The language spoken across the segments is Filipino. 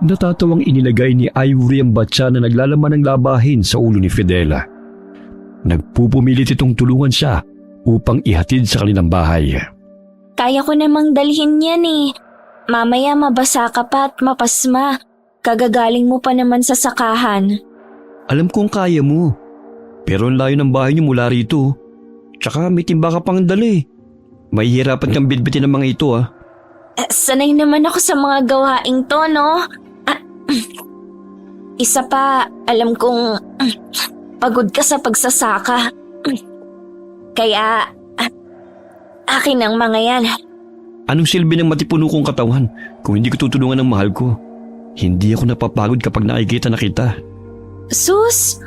Natatawang inilagay ni Ivory ang batya na naglalaman ng labahin sa ulo ni Fidel. Nagpupumilit itong tulungan siya upang ihatid sa kanilang bahay. Kaya ko namang dalhin yan eh. Mamaya mabasa ka pa at mapasma. Kagagaling mo pa naman sa sakahan. Alam kong kaya mo. Pero ang layo ng bahay niyo mula rito. Tsaka may timba ka pang dali. Mahihirapan kang bitbitin ng mga ito Sanay naman ako sa mga gawaing to, no? Isa pa, alam kong pagod ka sa pagsasaka. Kaya, akin ang mga yan. Anong silbi ng matipuno kong katawan kung hindi ko tutulungan ng mahal ko? Hindi ako napapagod kapag nakikita na kita. Sus,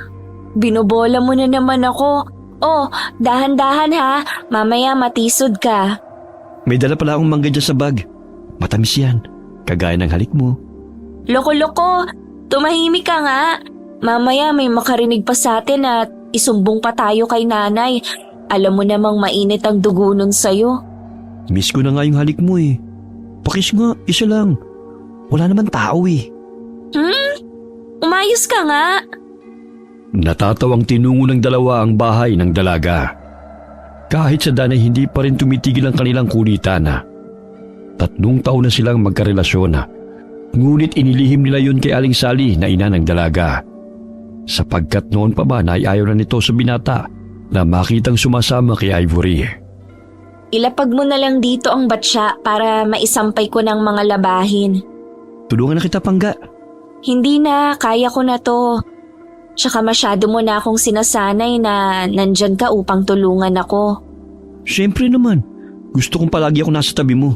binobola mo na naman ako. Oh, dahan-dahan ha. Mamaya matisod ka. May dala pala akong mangga dyan sa bag. Matamis yan, kagaya ng halik mo. Loko-loko, tumahimik ka nga. Mamaya may makarinig pa sa atin at isumbong pa tayo kay nanay. Alam mo namang mainit ang dugo nun sa'yo. Miss ko na nga yung halik mo eh. Pakis nga, isa lang. Wala naman tao eh. Umayos ka nga. Natatawang tinungo ng dalawa ang bahay ng dalaga. Kahit sa danay hindi pa rin tumitigil ang kanilang kunitan. 3 taon na silang magkarelasyon. Ngunit inilihim nila yun kay Aling Sally na ina ng dalaga. Sapagkat noon pa ba na ayaw na nito sa binata na makitang sumasama kay Ivory. Ilapag mo na lang dito ang batya para maisampay ko ng mga labahin. Tulungan na kita, Pangga. Hindi na, kaya ko na to. Tsaka masyado mo na akong sinasanay na nandyan ka upang tulungan ako. Siyempre naman, gusto kong palagi ako nasa tabi mo.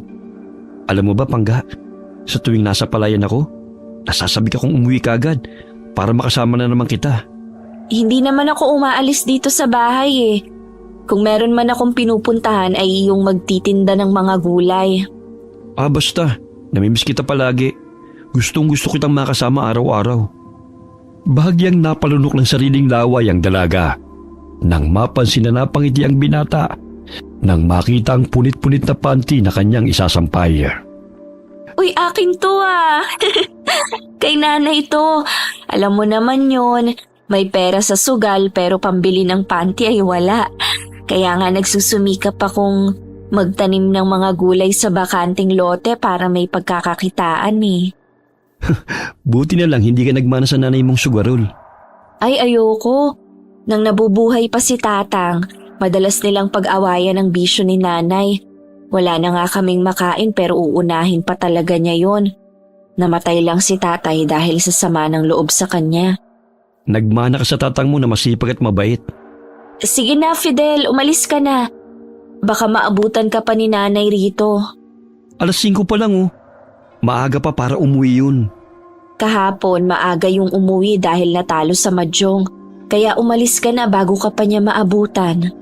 Alam mo ba, Pangga, sa tuwing nasa palayan ako, nasasabi ka kong umuwi ka agad para makasama na naman kita. Hindi naman ako umaalis dito sa bahay eh. Kung meron man akong pinupuntahan ay yung magtitinda ng mga gulay. Basta, namimiss kita palagi. Gustong gusto kitang makasama araw-araw. Bahagyang napalunok ng sariling laway ang dalaga. Nang mapansin na napangiti ang binata, nang makita ang punit-punit na panty na kanyang isasampay. Uy, akin to ah. Kay nanay to. Alam mo naman yon, may pera sa sugal pero pambili ng panty ay wala. Kaya nga nagsusumikap akong magtanim ng mga gulay sa bakanting lote para may pagkakakitaan eh. Buti na lang hindi ka nagmana sa nanay mong sugarol. Ay ayoko. Nang nabubuhay pa si Tatang, madalas nilang pag-awayan ang bisyo ni nanay. Wala na nga kaming makain pero uunahin pa talaga niya yon. Namatay lang si tatay dahil sa sama ng loob sa kanya. Nagmana ka sa tatang mo na masipag at mabait. Sige na Fidel, umalis ka na. Baka maabutan ka pa ni nanay rito. 5:00 pa lang Maaga pa para umuwi yun. Kahapon maaga yung umuwi dahil natalo sa mahjong. Kaya umalis ka na bago ka pa niya maabutan.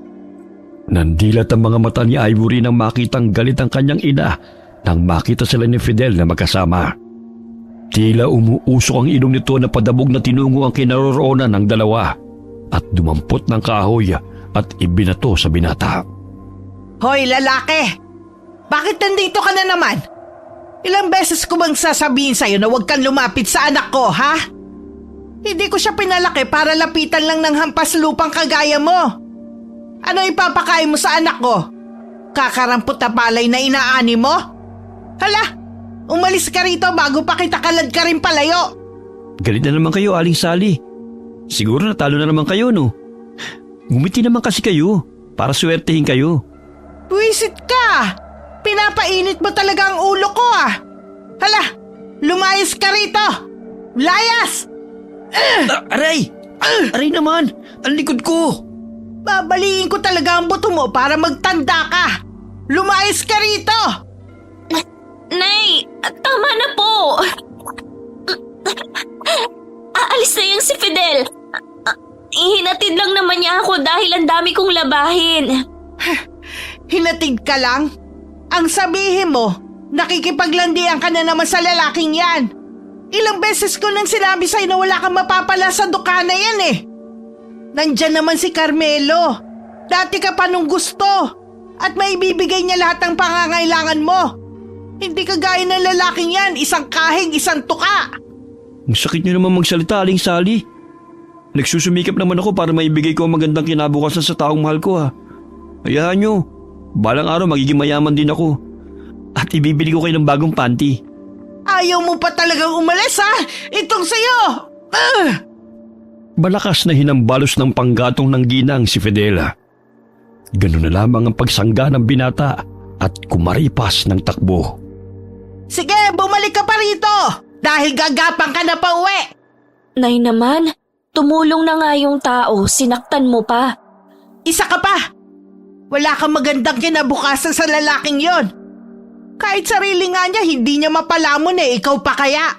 Nandilat ang mga mata ni Ivory nang makitang galit ang kanyang ina nang makita sila ni Fidel na magkasama. Tila umuusok ang ilong nito na padabog na tinungo ang kinaroroonan ng dalawa at dumampot ng kahoy at ibinato sa binata. Hoy lalaki! Bakit nandito ka na naman? Ilang beses ko bang sasabihin sa'yo na huwag kang lumapit sa anak ko, ha? Hindi ko siya pinalaki para lapitan lang ng hampas lupang kagaya mo. Ano ipapakain mo sa anak ko? Kakarampot na palay na inaani mo? Hala, umalis ka rito bago pa kita kalad ka rin palayo. Galit na naman kayo, Aling Sally. Siguro natalo na naman kayo, no? Gumiti naman kasi kayo para swertehin kayo. Buwisit ka! Pinapainit mo talaga ang ulo ko Hala, lumayas ka rito! Layas! Aray! Aray naman! Ang likod ko! Babaliin ko talaga ang buto mo para magtanda ka! Lumayas ka rito! Nay, tama na po. Aalis na yan si Fidel. Hinatid lang naman niya ako dahil ang dami kong labahin. Hinatid ka lang? Ang sabihin mo, nakikipaglandian ka na naman sa lalaking yan. Ilang beses ko nang sinabi sa'yo na wala kang mapapala sa dukana yan Nandyan naman si Carmelo. Dati ka pa nung gusto. At maibibigay niya lahat ng pangangailangan mo. Hindi kagaya ng lalaking yan, isang kahig, isang tuka. Ang sakit niyo naman magsalita, Aling Sally. Nagsusumikap naman ako para maibigay ko ang magandang kinabukasan sa taong mahal ko Hayaan niyo, balang araw magiging mayaman din ako. At ibibili ko kayo ng bagong panty. Ayaw mo pa talagang umalis ha? Itong sa'yo! Malakas na hinambalos ng panggatong ng ginang si Fidela. Ganun na lamang ang pagsangga ng binata at kumaripas ng takbo. Sige, bumalik ka pa rito! Dahil gagapang ka na pa uwi! Nay naman, tumulong na nga yung tao, sinaktan mo pa. Isa ka pa! Wala kang magandang kinabukasan sa lalaking yon. Kahit sarili nga niya, hindi niya mapalamon ikaw pa kaya.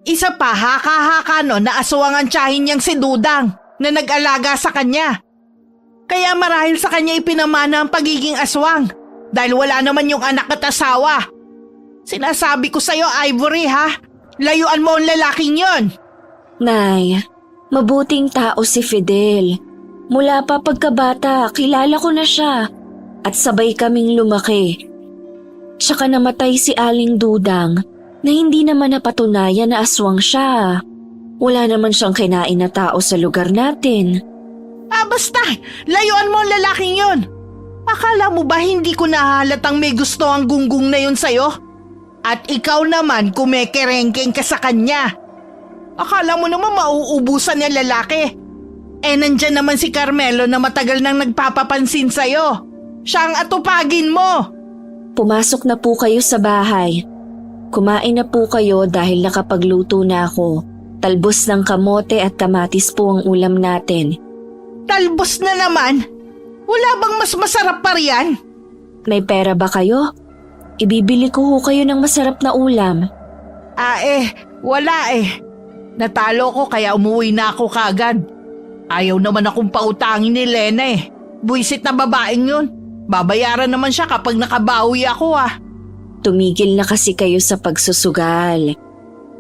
Isa pa, haka-haka no na aswang ang tiyahin niyang si Dudang na nag-alaga sa kanya. Kaya marahil sa kanya ipinamana ang pagiging aswang dahil wala naman yung anak at asawa. Sinasabi ko sa'yo, Ivory ha, layuan mo ang lalaking yon. Nay, mabuting tao si Fidel. Mula pa pagkabata, kilala ko na siya at sabay kaming lumaki. Tsaka namatay si Aling Dudang na hindi naman napatunayan na aswang siya. Wala naman siyang kinain na tao sa lugar natin. Basta, layuan mo ang lalaking yon. Akala mo ba hindi ko nahalatang may gusto ang gunggong na yun sa'yo? At ikaw naman kumekerengkeng ka sa kanya. Akala mo naman mauubusan niya lalaki. Nandyan naman si Carmelo na matagal nang nagpapapansin sa'yo. Siya ang atupagin mo. Pumasok na po kayo sa bahay. Kumain na po kayo dahil nakapagluto na ako. Talbos ng kamote at kamatis po ang ulam natin. Talbos na naman? Wala bang mas masarap pa riyan? May pera ba kayo? Ibibili ko ho kayo ng masarap na ulam. Wala Natalo ko kaya umuwi na ako kagad. Ayaw naman akong pautangin ni Lena Buisit na babaeng yun. Babayaran naman siya kapag nakabawi ako Tumigil na kasi kayo sa pagsusugal.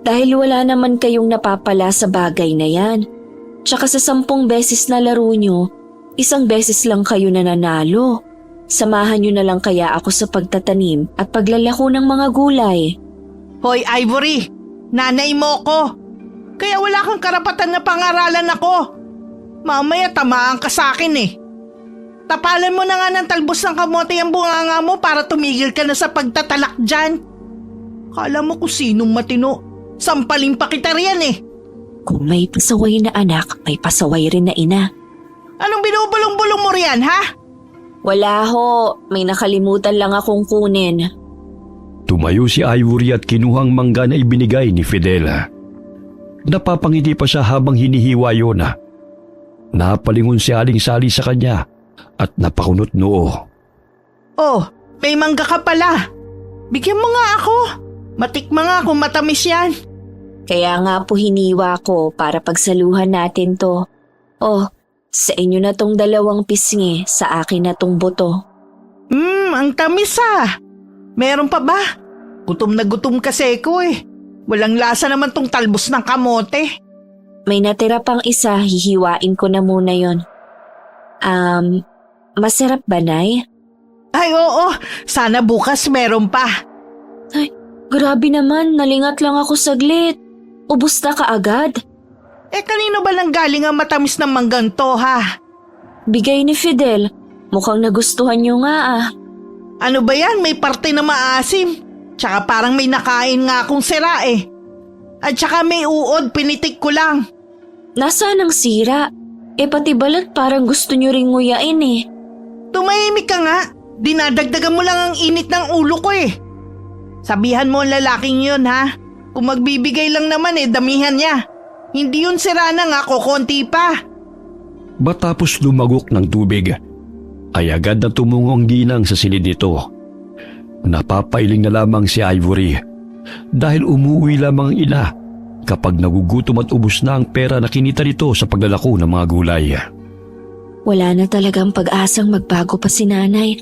Dahil wala naman kayong napapala sa bagay na yan. Tsaka sa 10 beses na laro nyo, 1 beses lang kayo nananalo. Samahan nyo na lang kaya ako sa pagtatanim at paglalako ng mga gulay. Hoy Ivory, nanay mo ko. Kaya wala kang karapatan na pangaralan ako. Mamaya tamaan ka sa akin Tapalan mo na nga ng talbos ng kamote ang bunganga mo para tumigil ka na sa pagtatalak dyan. Kala mo kung sinong matino. Sampalin pa kita riyan Kung may pasaway na anak, may pasaway rin na ina. Anong binubulong-bulong mo riyan, ha? Wala ho, may nakalimutan lang akong kunin. Tumayo si Ivory at kinuhang mangga na ibinigay ni Fidela. Napapangiti pa siya habang hinihiwa yun Napalingon si Aling Sally sa kanya at napakunot noo. Oh, may mangga ka pala. Bigyan mo nga ako. Matikma nga kung matamis yan. Kaya nga po hiniwa ko para pagsaluhan natin to. Oh, sa inyo na tong 2 pisngi, sa akin na tong buto. Ang tamis Meron pa ba? Gutom na gutom kasi ko Walang lasa naman tong talbos ng kamote. May natira pang isa, hihiwain ko na muna yon. Masarap ba, Nay? Ay oo, sana bukas meron pa. Ay, grabe naman, nalingat lang ako saglit. Ubus na kaagad. Kanino ba nang galing ang matamis ng manggang to, ha? Bigay ni Fidel. Mukhang nagustuhan niyo nga Ano ba yan? May parte na maasim. Tsaka parang may nakain nga akong sira At tsaka may uod, pinitik ko lang. Nasaan ang sira? Pati balat parang gusto niyo ring nguyain Tumahimik ka nga. Dinadagdagan mo lang ang init ng ulo ko Sabihan mo ang lalaking yun, ha? Kung magbibigay lang naman damihan niya. Hindi yun sira na nga, kukonti pa. Matapos lumagok ng tubig, ay agad na tumungo ang ginang sa silid nito. Napapailing na lamang si Ivory dahil umuwi lamang ang ina kapag nagugutom at ubos na ang pera na kinita nito sa paglalako ng mga gulay. Wala na talagang pag-asang magbago pa si nanay.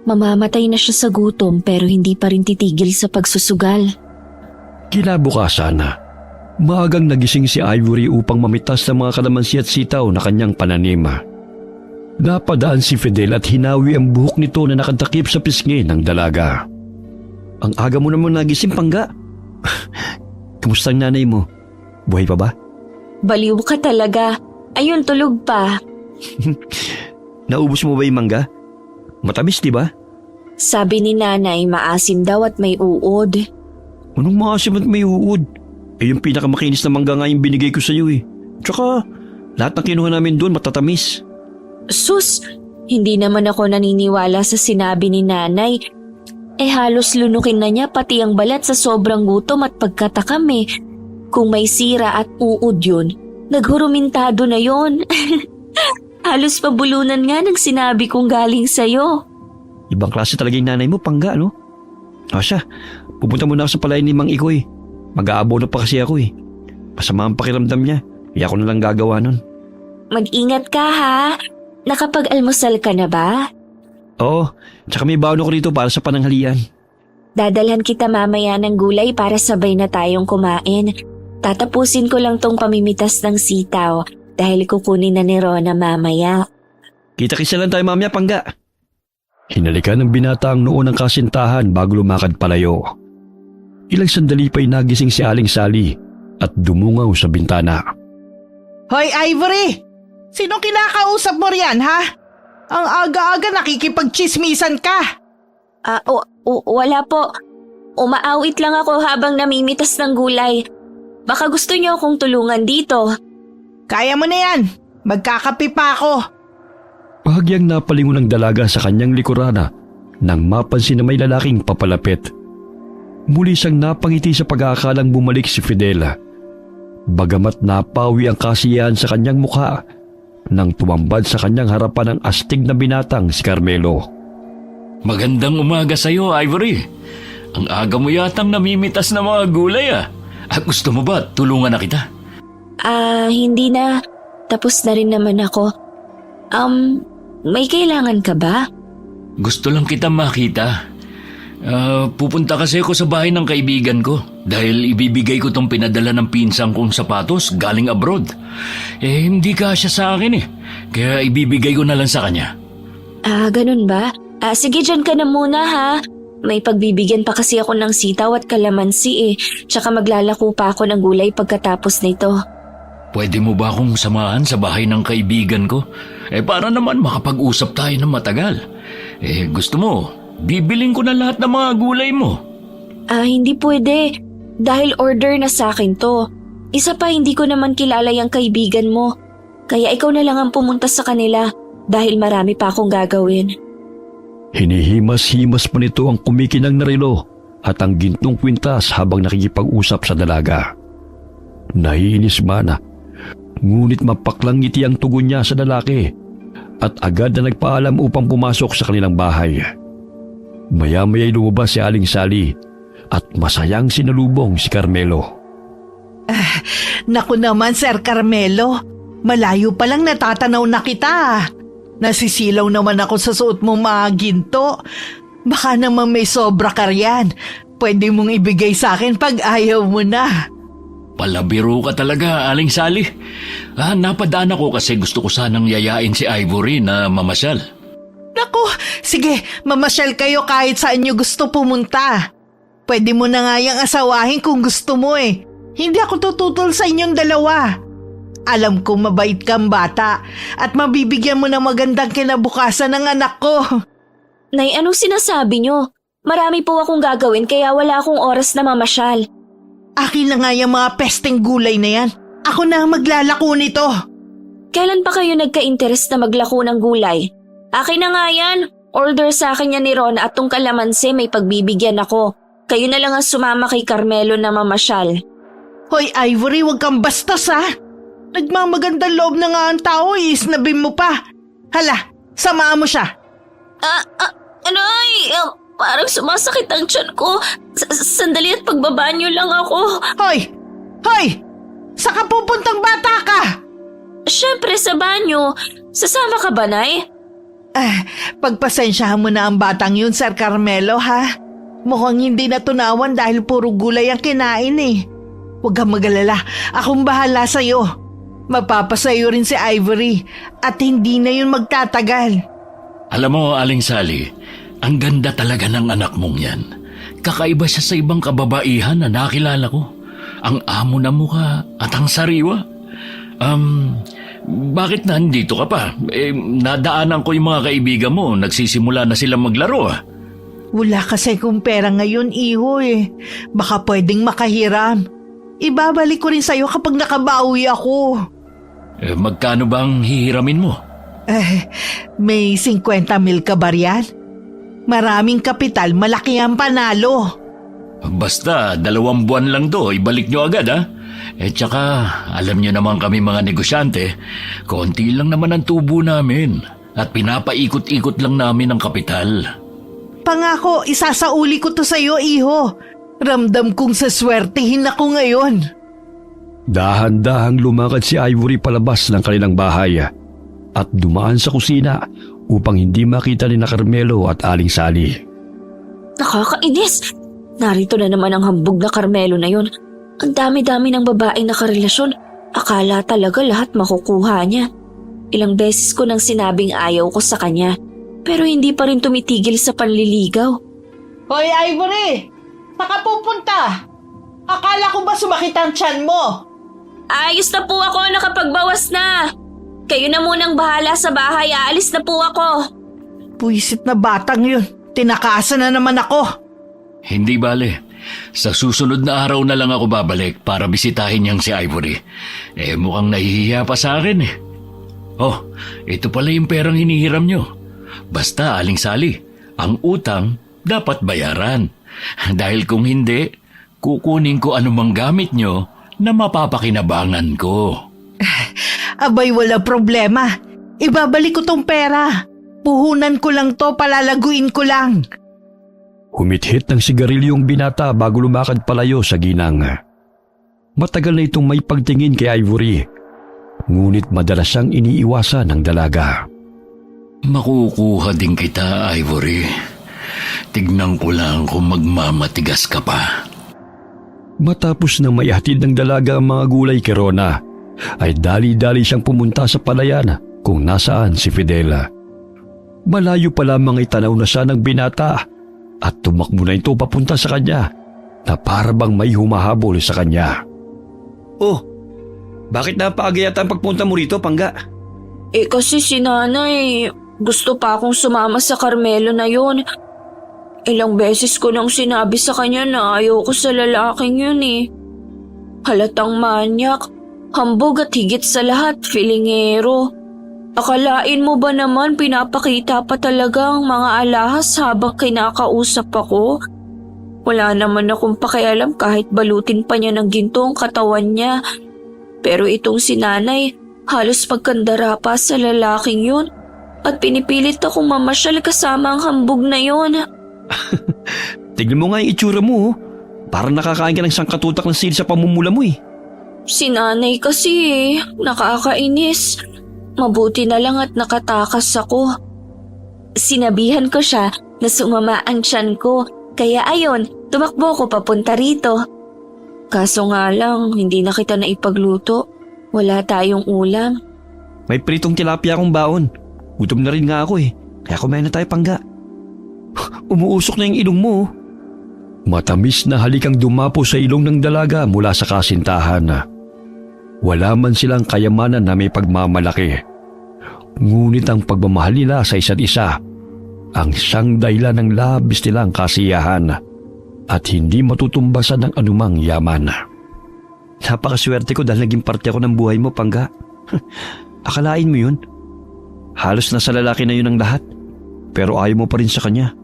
Mamamatay na siya sa gutom pero hindi pa rin titigil sa pagsusugal. Kinabukasan, maagang nagising si Ivory upang mamitas ng mga kalamansi at sitaw na kanyang pananim. Napadaan si Fidel at hinawi ang buhok nito na nakatakip sa pisngi ng dalaga. Ang aga mo naman nagising, Pangga. Kamusta ang nanay mo? Buhay pa ba? Baliw ka talaga. Ayun, tulog pa. Naubos mo ba yung mangga? Matamis, di ba? Sabi ni nanay, maasim daw at may uod. Anong maasim at may uod? Eh, yung pinakamakinis na mangga nga yung binigay ko sa'yo eh. Tsaka, lahat ng kinuha namin doon matatamis. Sus, hindi naman ako naniniwala sa sinabi ni nanay. Eh halos lunukin na niya pati ang balat sa sobrang gutom at pagkatakam eh. Kung may sira at uod yun, naghurumintado na yon. Halos pabulunan nga ng sinabi kong galing sa'yo. Ibang klase talaga yung nanay mo, Pangga, no? Asya, pupunta muna ako sa palayan ni Mang Ikoy. Mag-aabono pa kasi ako eh. Masama ang pakiramdam niya. Kaya ako na lang gagawa nun. Mag-ingat ka ha. Nakapag-almusal ka na ba? Oo, tsaka may baon ako rito para sa pananghalian. Dadalhan kita mamaya ng gulay para sabay na tayong kumain. Tatapusin ko lang tong pamimitas ng sitaw dahil kukunin na ni Rona mamaya. Kita-kisa lang tayo mamaya, Pangga. Hinalikan ng binata ang noon ng kasintahan bago lumakad palayo. Ilang sandali pa'y nagising si Aling Sally at dumungaw sa bintana. Hoy, Ivory! Sinong kinakausap mo riyan, ha? Ang aga-aga nakikipagchismisan ka. Wala po. Umaawit lang ako habang namimitas ng gulay. Baka gusto niyo akong tulungan dito. Kaya mo na yan. Magkakape pa ako. Bahagyang napalingon ng dalaga sa kanyang likurana nang mapansin na may lalaking papalapit. Muli siyang napangiti sa pag-aakalang bumalik si Fidel. Bagamat napawi ang kasiyahan sa kanyang mukha nang tumambad sa kanyang harapan ang astig na binatang si Carmelo. Magandang umaga sa iyo, Ivory. Ang aga mo yatang namimitas na mga gulay ah. At gusto mo ba tulungan na kita? Hindi na. Tapos na rin naman ako. May kailangan ka ba? Gusto lang kita makita. Pupunta kasi ako sa bahay ng kaibigan ko dahil ibibigay ko tong pinadala ng pinsang kong sapatos galing abroad. Hindi kasya sa akin eh. Kaya ibibigay ko na lang sa kanya. Ganun ba? Sige, dyan ka na muna ha. May pagbibigyan pa kasi ako ng sitaw at kalamansi eh. Tsaka maglalako pa ako ng gulay pagkatapos nito. Pwede mo ba akong samahan sa bahay ng kaibigan ko? Para naman makapag-usap tayo ng matagal. Gusto mo, bibiling ko na lahat ng mga gulay mo. Hindi pwede. Dahil order na sa akin to. Isa pa, hindi ko naman kilala yung kaibigan mo. Kaya ikaw na lang ang pumunta sa kanila dahil marami pa akong gagawin. Hinihimas-himas pa nito ang kumikinang na relo at ang gintong kwintas habang nakikipag-usap sa dalaga. Naiinis man, ngunit mapaklang ngiti ang tugon niya sa lalaki at agad na nagpaalam upang pumasok sa kanilang bahay. Maya-maya'y lumabas si Aling Sally at masayang sinalubong si Carmelo. Naku naman, Sir Carmelo. Malayo pa lang natatanaw na kita. Nasisilaw naman ako sa suot mong mga ginto. Baka naman may sobra ka riyan. Pwede mong ibigay sa akin pag ayaw mo na. Palabiro ka talaga, Aling Sally. Napadaan ako kasi gusto ko sanang yayain si Ivory na mamasyal. Naku, sige, mamasyal kayo kahit saan nyo gusto pumunta. Pwede mo na nga yung asawahin kung gusto mo eh. Hindi ako tututol sa inyong dalawa. Alam kong mabait kang bata at mabibigyan mo ng magandang kinabukasan ng anak ko. Nay, anong sinasabi nyo? Marami po akong gagawin kaya wala akong oras na mamasyal. Akin na nga yung mga pesteng gulay na yan. Ako na ang maglalako nito. Kailan pa kayo nagka-interest na maglako ng gulay? Akin na nga yan. Order sa akin yan ni Ron at tong kalamansi may pagbibigyan ako. Kayo na lang ang sumama kay Carmelo na mamasyal. Hoy Ivory, huwag kang bastos ha. Nagmamagandang loob na nga ang tao, isnabin mo pa. Hala, samaan mo siya. Parang sumasakit ang tiyan ko. Sandali at pagbaba niyo lang ako. Hoy! Saan ka pupuntang bata ka? Siyempre sa banyo. Sasama ka ba, Nay? Pagpasensyahan mo na ang batang yun, Sir Carmelo ha. Mukhang hindi natunawan dahil puro gulay ang kinain eh. Huwag kang magalala, akong bahala sa'yo. Mapapasayo rin si Ivory at hindi na yun magtatagal. Alam mo, Aling Sally, ang ganda talaga ng anak mong yan. kakaiba siya sa ibang kababaihan na nakilala ko. Ang amo na mukha at ang sariwa. Bakit nandito ka pa? Nadaanan ko yung mga kaibigan mo. Nagsisimula na silang maglaro ah. Wala kasi kong pera ngayon, iho eh. Baka pwedeng makahiram. Ibabalik ko rin sa'yo kapag nakabawi ako. Magkano bang hihiramin mo? May 50 mil ka ba riyan? Maraming kapital, malaki ang panalo. Basta 2 buwan lang do, ibalik nyo agad ha. Tsaka alam nyo naman kami mga negosyante, konti lang naman ang tubo namin at pinapaikot-ikot lang namin ang kapital. Pangako, isasauli ko to sa'yo, iho. Ramdam kong saswertihin ako ngayon. Dahan-dahang lumakad si Ivory palabas ng kanilang bahay at dumaan sa kusina upang hindi makita ni Carmelo at Aling Sally. Nakakainis! Narito na naman ang hambog na Carmelo na yun. Ang dami-dami ng babaeng nakarelasyon. Akala talaga lahat makukuha niya. Ilang beses ko nang sinabing ayaw ko sa kanya. Pero hindi pa rin tumitigil sa panliligaw. Hoy, Ivory! Saka pupunta? Akala ko ba sumakit ang tiyan mo? Ayos na po ako, nakapagbawas na. Kayo na munang bahala sa bahay, aalis na po ako. Puwisit na batang yun. Tinakasan na naman ako. Hindi bale. Sa susunod na araw na lang ako babalik para bisitahin niyang si Ivory. Mukhang nahihiya pa sa akin eh. Oh, ito pala yung perang hinihiram niyo. Basta, Aling Sally, ang utang dapat bayaran. Dahil kung hindi, kukunin ko anumang gamit niyo na mapapakinabangan ko. Abay, wala problema. Ibabalik ko tong pera. Puhunan ko lang to, palalaguin ko lang. Humithit ng sigarilyong binata bago lumakad palayo sa ginang. Matagal na itong may pagtingin kay Ivory, ngunit madalas siyang iniiwasan ng dalaga. Makukuha din kita, Ivory. Tignan ko lang kung magmamatigas ka pa. Matapos na maihatid ng dalaga ang mga gulay kay Rona, ay dali-dali siyang pumunta sa palayan kung nasaan si Fidela. Malayo pa lamang itanaw na siya ng binata at tumakbo na ito papunta sa kanya na parabang may humahabol sa kanya. Oh, bakit napaaga yata ang pagpunta mo rito, Pangga? Kasi si nanay, gusto pa akong sumama sa Carmelo na yun. Ilang beses ko nang sinabi sa kanya na ayaw ko sa lalaking yun eh. Halatang manyak, hambog at higit sa lahat, filingero. Akalain mo ba naman pinapakita pa talaga ang mga alahas habang kinakausap ako? Wala naman akong pakialam kahit balutin pa niya ng ginto ang katawan niya. Pero itong si nanay, halos pagkandara pa sa lalaking yun at pinipilit akong mamasyal kasama ang hambog na yun. Tignan mo nga yung itsura mo, oh. Parang nakakain ka ng sangkatutak ng sili sa pamumula mo eh. Si nanay kasi nakakainis. Mabuti na lang at nakatakas ako. Sinabihan ko siya na sumama ang tiyan ko, kaya ayon, tumakbo ko papunta rito. Kaso nga lang, hindi na kita naipagluto. Wala tayong ulam. May pritong tilapia akong baon. Gutom na rin nga ako eh, kaya kumain na tayo, Pangga. Umuusok na yung ilong mo. Matamis na halikang dumapo sa ilong ng dalaga mula sa kasintahan. Wala man silang kayamanan na may pagmamalaki. Ngunit ang pagmamahal nila sa isa't isa ang siyang dahilan ng labis nilang kasiyahan at hindi matutumbasan ng anumang yaman. Napakaswerte ko dahil naging parte ako ng buhay mo, Pangga. Akalain mo yun? Halos nasa lalaki na yun ang lahat, pero ayaw mo pa rin sa kanya.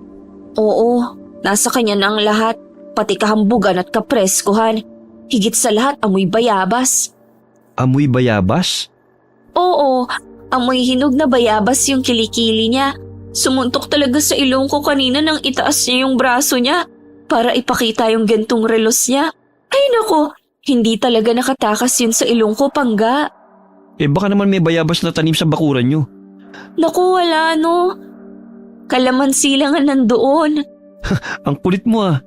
Oo, nasa kanya na ang lahat, pati kahambugan at kapreskuhan. Higit sa lahat, amoy bayabas. Amoy bayabas? Oo, amoy hinog na bayabas yung kilikili niya. Sumuntok talaga sa ilong ko kanina nang itaas niya yung braso niya para ipakita yung gentong relos niya. Ay nako, hindi talaga nakatakas yun sa ilong ko, Pangga. Baka naman may bayabas na tanim sa bakuran nyo. Naku, wala no. Kalamansi lang ang nandoon. Ang kulit mo ah.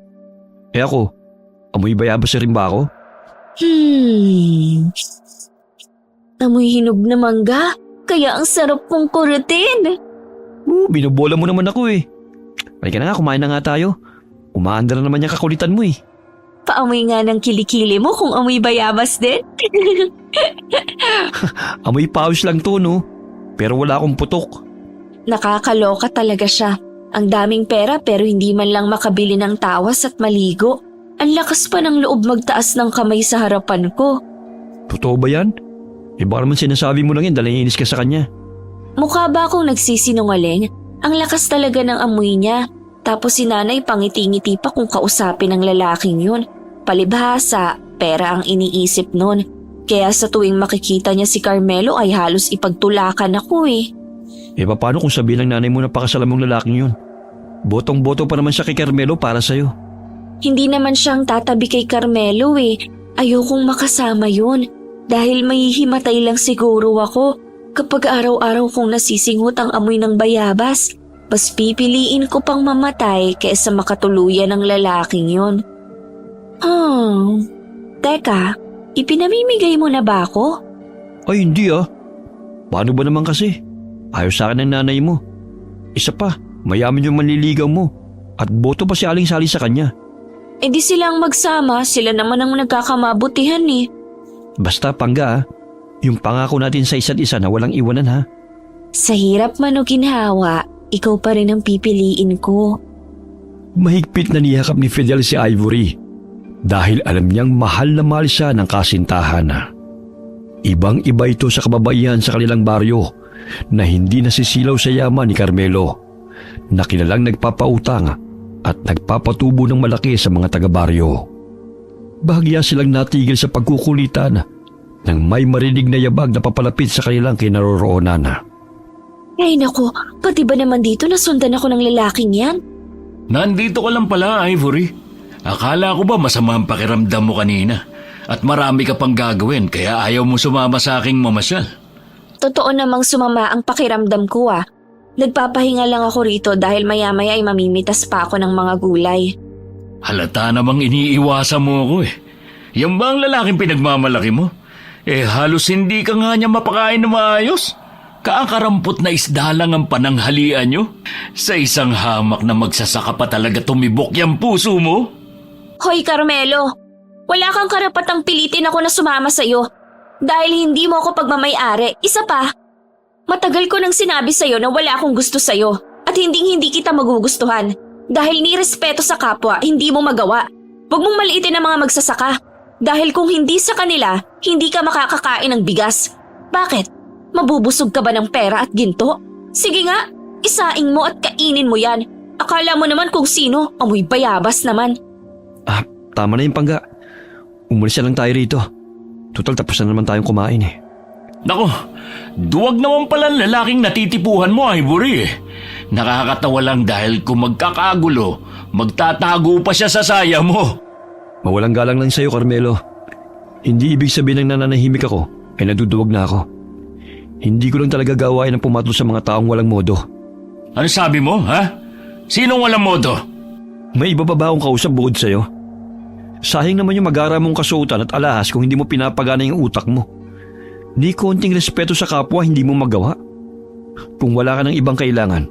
Ako, amoy bayabas na rin ba ako? Amoy hinog na mangga, kaya ang sarap kong kurutin. Binubola mo naman ako eh. Halika na nga, kumain na nga tayo. Umaandar na naman yung kakulitan mo eh. Paamoy nga ng kilikili mo kung amoy bayabas din. Amoy pawis lang to, no? Pero wala akong putok. Nakakaloka talaga siya. Ang daming pera pero hindi man lang makabili ng tawas at maligo. Ang lakas pa ng loob magtaas ng kamay sa harapan ko. Totoo ba yan? Baka naman sinasabi mo lang yan dahil naiinis ka sa kanya. Mukha ba akong nagsisinungaling? Ang lakas talaga ng amoy niya. Tapos si nanay pangiti-ngiti pa kung kausapin ng lalaking yun. Palibhasa, pera ang iniisip nun. Kaya sa tuwing makikita niya si Carmelo ay halos ipagtulakan ako eh. Paano kung sabihin ng nanay mo na pakasalan mong lalaking yun? Botong-boto pa naman siya kay Carmelo para sa'yo. Hindi naman siyang tatabi kay Carmelo eh. Ayokong makasama yun. Dahil mahihimatay lang siguro ako kapag araw-araw kong nasisinghot ang amoy ng bayabas. Mas pipiliin ko pang mamatay kaysa makatuluyan ng lalaking yun. Teka, ipinamimigay mo na ba ako? Ay hindi ah. Paano ba naman kasi? Ayaw sa akin ng nanay mo. Isa pa, mayaman yung manliligaw mo. At boto pa si Aling Sally sa kanya. E di silang magsama, sila naman ang nagkakamabutihan eh. Basta Pangga ah, yung pangako natin sa isa't isa na walang iwanan ha. Sa hirap man o ginhawa, ikaw pa rin ang pipiliin ko. Mahigpit na niyakap ni Fidel si Ivory dahil alam niyang mahal na mahal siya ng kasintahan. Ibang-iba ito sa kababaihan sa kanilang baryo na hindi nasisilaw sa yaman ni Carmelo na kilalang nagpapautang at nagpapatubo ng malaki sa mga taga-baryo. Bahagya silang natigil sa pagkukulitan nang may marinig na yabag na papalapit sa kanilang kinaroroonan. Ay naku, pati ba naman dito nasundan ako ng lalaking yan? Nandito ka lang pala, Ivory. Akala ko ba masama ang pakiramdam mo kanina? At marami ka pang gagawin kaya ayaw mo sumama sa aking mamasyal. Totoo namang sumama ang pakiramdam ko ah. Nagpapahinga lang ako rito dahil maya-maya ay mamimitas pa ako ng mga gulay. Halata namang iniiwasan mo ako eh. Yan ba ang lalaking pinagmamalaki mo? Halos hindi ka nga niya mapakain na maayos. Kaakarampot na isda lang ang pananghalian nyo. Sa isang hamak na magsasaka pa talaga tumibok yung puso mo. Hoy Carmelo, wala kang karapatang pilitin ako na sumama sa'yo. Dahil hindi mo ako pagmamayari. Isa pa, matagal ko nang sinabi sa'yo na wala akong gusto sa'yo. At hindi kita magugustuhan. Dahil nirespeto sa kapwa, hindi mo magawa. Huwag mong maliitin ang mga magsasaka. Dahil kung hindi sa kanila, hindi ka makakakain ng bigas. Bakit? Mabubusog ka ba ng pera at ginto? Sige nga, isaing mo at kainin mo yan. Akala mo naman kung sino, amoy bayabas naman. Tama na yung Pangga. Umalis na lang tayo rito. Total tapos na naman tayong kumain eh. Nako, duwag naman pala ang lalaking natitipuhan mo, Ivory eh. Nakakatawa lang dahil kung magkakagulo, magtatago pa siya sa saya mo. Mawalang galang lang sa'yo, Carmelo. Hindi ibig sabihin ng nananahimik ako ay naduduwag na ako. Hindi ko lang talaga gawain ang pumatol sa mga taong walang modo. Ano sabi mo, ha? Sinong walang modo? May iba pa ba akong kausap bukod sa'yo? Sayang naman yung mag-ara mong kasuotan at alahas kung hindi mo pinapagana yung utak mo. Di konting respeto sa kapwa hindi mo magawa. Kung wala ka ng ibang kailangan,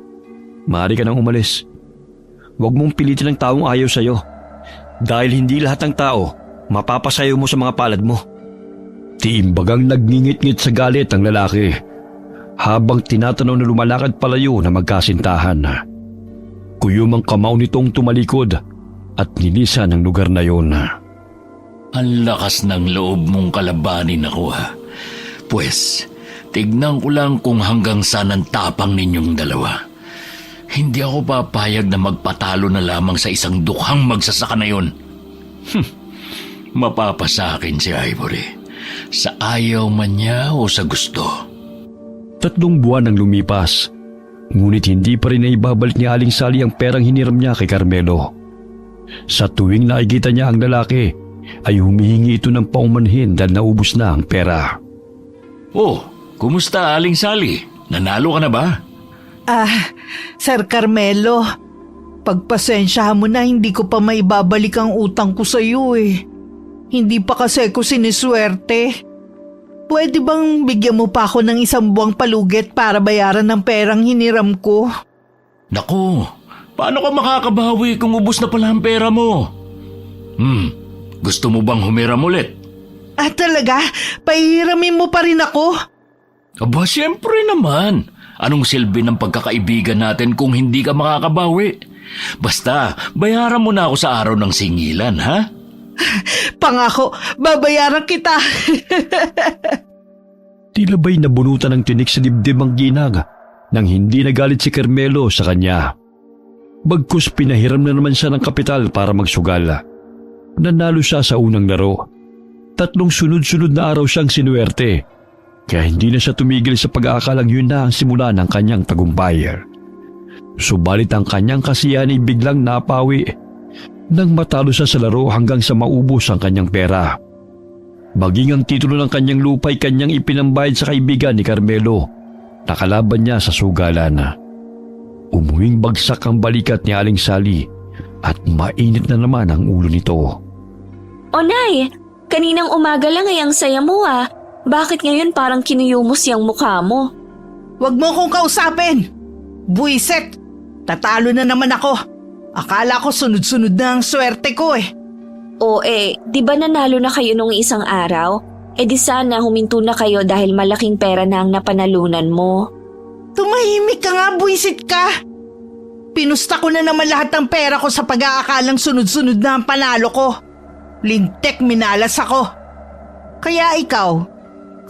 maaari ka nang umalis. Huwag mong pilitin ng taong ayaw sa'yo. Dahil hindi lahat ng tao mapapasayo mo sa mga palad mo. Tiimbagang nagngingit-ngit sa galit ang lalaki habang tinatanaw na lumalakad palayo na magkasintahan. Kuyumang kamao nitong tumalikod at nilisan ang lugar na yun. Ang lakas ng loob mong kalabanin ako ha. Pwes, tignan ko lang kung hanggang saan ang tapang ninyong dalawa. Hindi ako papayag na magpatalo na lamang sa isang dukhang magsasaka na yun. Mapapasakin si Ivory. Sa ayaw man niya o sa gusto. 3 buwan ang lumipas. Ngunit hindi pa rin naibabalik ni Aling Sally ang perang hiniram niya kay Carmelo. Sa tuwing nakikita niya ang lalaki, ay humihingi ito ng paumanhin dahil naubos na ang pera. Oh, kumusta Aling Sally? Nanalo ka na ba? Sir Carmelo, pagpasensyahan mo na hindi ko pa maibabalik ang utang ko sa iyo eh. Hindi pa kasi ko siniswerte. Pwede bang bigyan mo pa ako ng 1 buwang palugit para bayaran ng perang hiniram ko? Naku, Paano ka makakabawi kung ubos na pala ang pera mo? Gusto mo bang humiram ulit? Talaga? Pahihiramin mo pa rin ako? Aba, siyempre naman. Anong silbi ng pagkakaibigan natin kung hindi ka makakabawi? Basta, bayaran mo na ako sa araw ng singilan, ha? Pangako, babayaran kita. Tila ba'y nabunutan ng tinik sa dibdib ang ginang nang hindi nagalit si Carmelo sa kanya. Bagkus pinahiram na naman siya ng kapital para magsugal. Nanalo siya sa unang laro. 3 sunod-sunod na araw siyang sinuwerte. Kaya hindi na siya tumigil sa pag-aakalang yun na ang simula ng kanyang tagumpay. Subalit ang kanyang kasiyahan ay biglang napawi nang matalo siya sa laro hanggang sa maubos ang kanyang pera. Maging ang titulo ng kanyang lupa ay kanyang ipinambayad sa kaibigan ni Carmelo na kalaban niya sa sugalan. Umuwing bagsak ang balikat ni Aling Sally at mainit na naman ang ulo nito. O Nay, kaninang umaga lang ay ang saya mo ah. Bakit ngayon parang kinuyumos yung mukha mo? Huwag mo kong kausapin. Buisit, tatalo na naman ako. Akala ko sunod-sunod na ang swerte ko eh. O di ba nanalo na kayo nung isang araw? Di sana huminto na kayo dahil malaking pera na ang napanalunan mo. Tumahimik ka nga, buisit ka. Pinusta ko na naman lahat ng pera ko sa pag-aakalang sunod-sunod na ang panalo ko. Lintek, minalas ako. Kaya ikaw,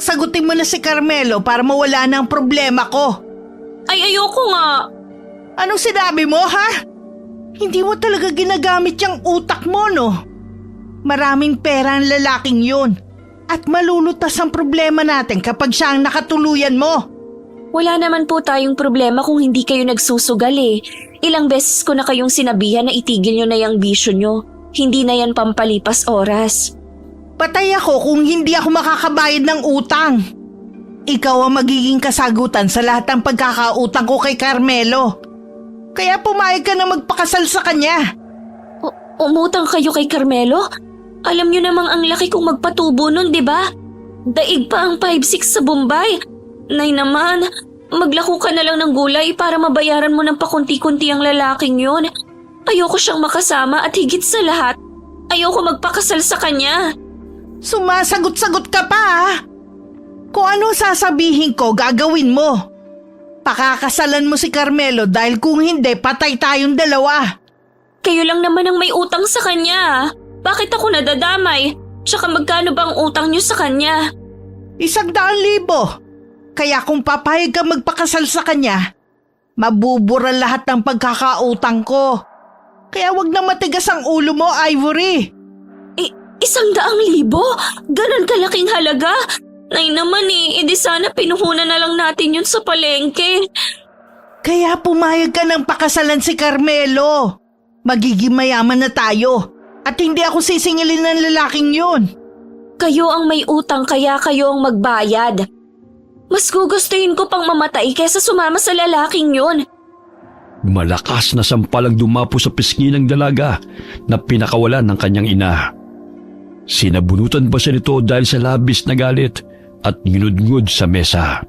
sagutin mo na si Carmelo para mawala na ang problema ko. Ay, ayoko nga. Anong sinabi mo, ha? Hindi mo talaga ginagamit yung utak mo, no? Maraming pera ang lalaking yun. At malulutas ang problema natin kapag siya ang nakatuluyan mo. Wala naman po tayong problema kung hindi kayo nagsusugal eh. Ilang beses ko na kayong sinabihan na itigil nyo na yung bisyo nyo. Hindi na yan pampalipas oras. Patay ako kung hindi ako makakabayad ng utang. Ikaw ang magiging kasagutan sa lahat ng pagkakautang ko kay Carmelo. Kaya pumayag ka na magpakasal sa kanya. Umutang kayo kay Carmelo? Alam nyo namang ang laki kong magpatubo nun, di ba? Daig pa ang 5-6 sa Bombay. Nay naman, maglako ka na lang ng gulay para mabayaran mo ng pakunti-kunti ang lalaking yun. Ayoko siyang makasama at higit sa lahat, ayoko magpakasal sa kanya. Sumasagot-sagot ka pa, ha? Kung ano sasabihin ko, gagawin mo. Pakakasalan mo si Carmelo dahil kung hindi, patay tayong dalawa. Kayo lang naman ang may utang sa kanya. Bakit ako nadadamay? Tsaka magkano bang utang niyo sa kanya? 100,000. Kaya kung papayag ka magpakasal sa kanya, mabubura lahat ng pagkakautang ko. Kaya wag na matigas ang ulo mo, Ivory. 100,000? Ganon kalaking halaga? Nay naman edi sana pinuhunan na lang natin yun sa palengke. Kaya pumayag ka ng pakasalan si Carmelo. Magiging mayaman na tayo. At hindi ako sisingilin ng lalaking yun. Kayo ang may utang kaya kayo ang magbayad. Mas gugustuhin ko pang mamatay kaysa sumama sa lalaking yun. Malakas na sampalang dumapo sa pisngi ng dalaga na pinakawalan ng kanyang ina. Sinabunutan pa siya nito dahil sa labis na galit at nginudngod sa mesa.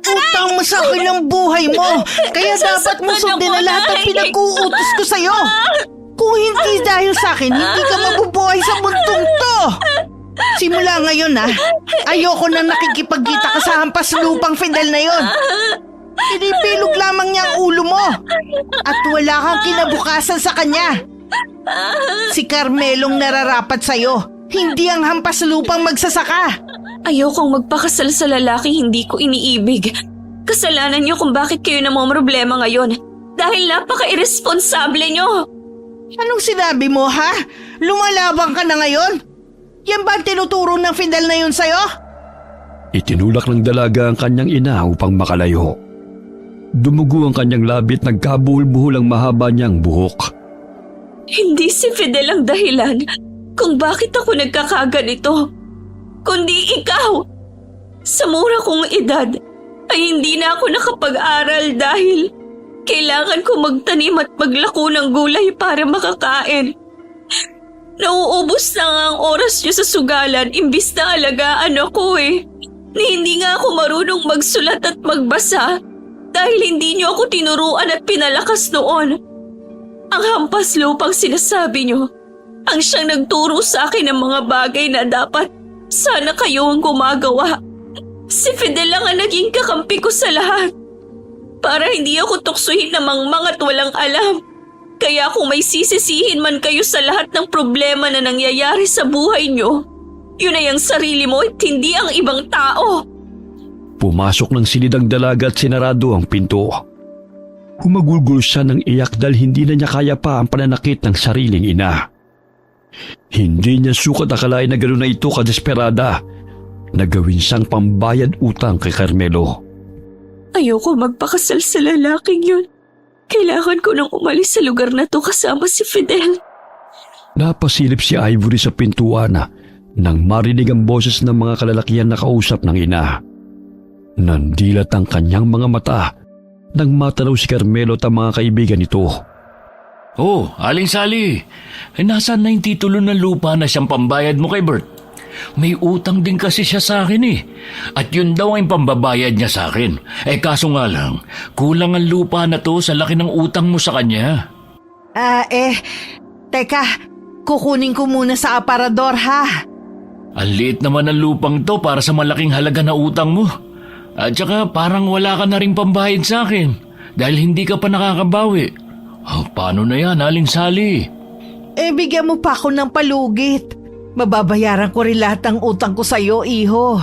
Utang mo sa akin ang buhay mo, kaya dapat mo sundin na lahat ng pinag-uutos ko sa'yo. Kung hindi dahil sa akin, hindi ka mabubuhay sa mundong to. Simula ngayon ayoko na nakikipagkita ka sa hampas lupang Fidel na yon. Pinipilog lamang niya ang ulo mo at wala kang kinabukasan sa kanya. Si Carmelong nararapat sa'yo, hindi ang hampas lupang magsasaka. Ayokong magpakasal sa lalaki hindi ko iniibig. Kasalanan niyo kung bakit kayo namomroblema ngayon dahil napaka-irresponsable niyo. Anong sinabi mo, ha? Lumalabang ka na ngayon? Yan ba ang tinuturo ng Fidel na yun sa'yo? Itinulak ng dalaga ang kanyang ina upang makalayo. Dumugo ang kanyang labit, nagkabuhol-buhol ang mahaba niyang buhok. Hindi si Fidel ang dahilan kung bakit ako nagkakaganito, kundi ikaw. Sa mura kong edad ay hindi na ako nakapag-aral dahil kailangan ko magtanim at maglako ng gulay para makakain. Nauubos na nga ang oras niyo sa sugalan imbis na alagaan ako Ni hindi nga ako marunong magsulat at magbasa dahil hindi niyo ako tinuruan at pinalakas noon. Ang hampas lupang sinasabi niyo, ang siyang nagturo sa akin ng mga bagay na dapat sana kayo ang gumagawa. Si Fidel lang ang naging kakampi ko sa lahat. Para hindi ako tuksuhin ng mangmang at walang alam. Kaya kung may sisisihin man kayo sa lahat ng problema na nangyayari sa buhay niyo, yun ay ang sarili mo at hindi ang ibang tao. Pumasok ng silid ang dalaga at sinarado ang pinto. Humagulgol siya ng iyak dahil hindi na niya kaya pa ang pananakit ng sariling ina. Hindi niya sukat akalain na gano'n na ito kadesperada na gawin siyang pambayad utang kay Carmelo. Ayoko magpakasal sa lalaking yun. Kailangan ko nang umalis sa lugar na to kasama si Fidel. Napasilip si Ivory sa pintuan nang marinig ang boses ng mga kalalakihan na kausap ng ina. Nandilat ang kanyang mga mata nang matanaw si Carmelo at ang mga kaibigan nito. Oh, Aling Sally, nasaan na yung titulo ng lupa na siyang pambayad mo kay Bert? May utang din kasi siya sa akin eh. At yun daw ang pambabayad niya sa akin. Kaso nga lang, kulang ang lupa na to sa laki ng utang mo sa kanya. Teka, kukunin ko muna sa aparador ha. Ang liit naman ng lupang to para sa malaking halaga na utang mo. At saka parang wala ka na rin pambayad sa akin dahil hindi ka pa nakakabawi. Paano na yan, Aling Sally? Bigyan mo pa ako ng palugit. Mababayaran ko rin lahat ng utang ko sa'yo, iho.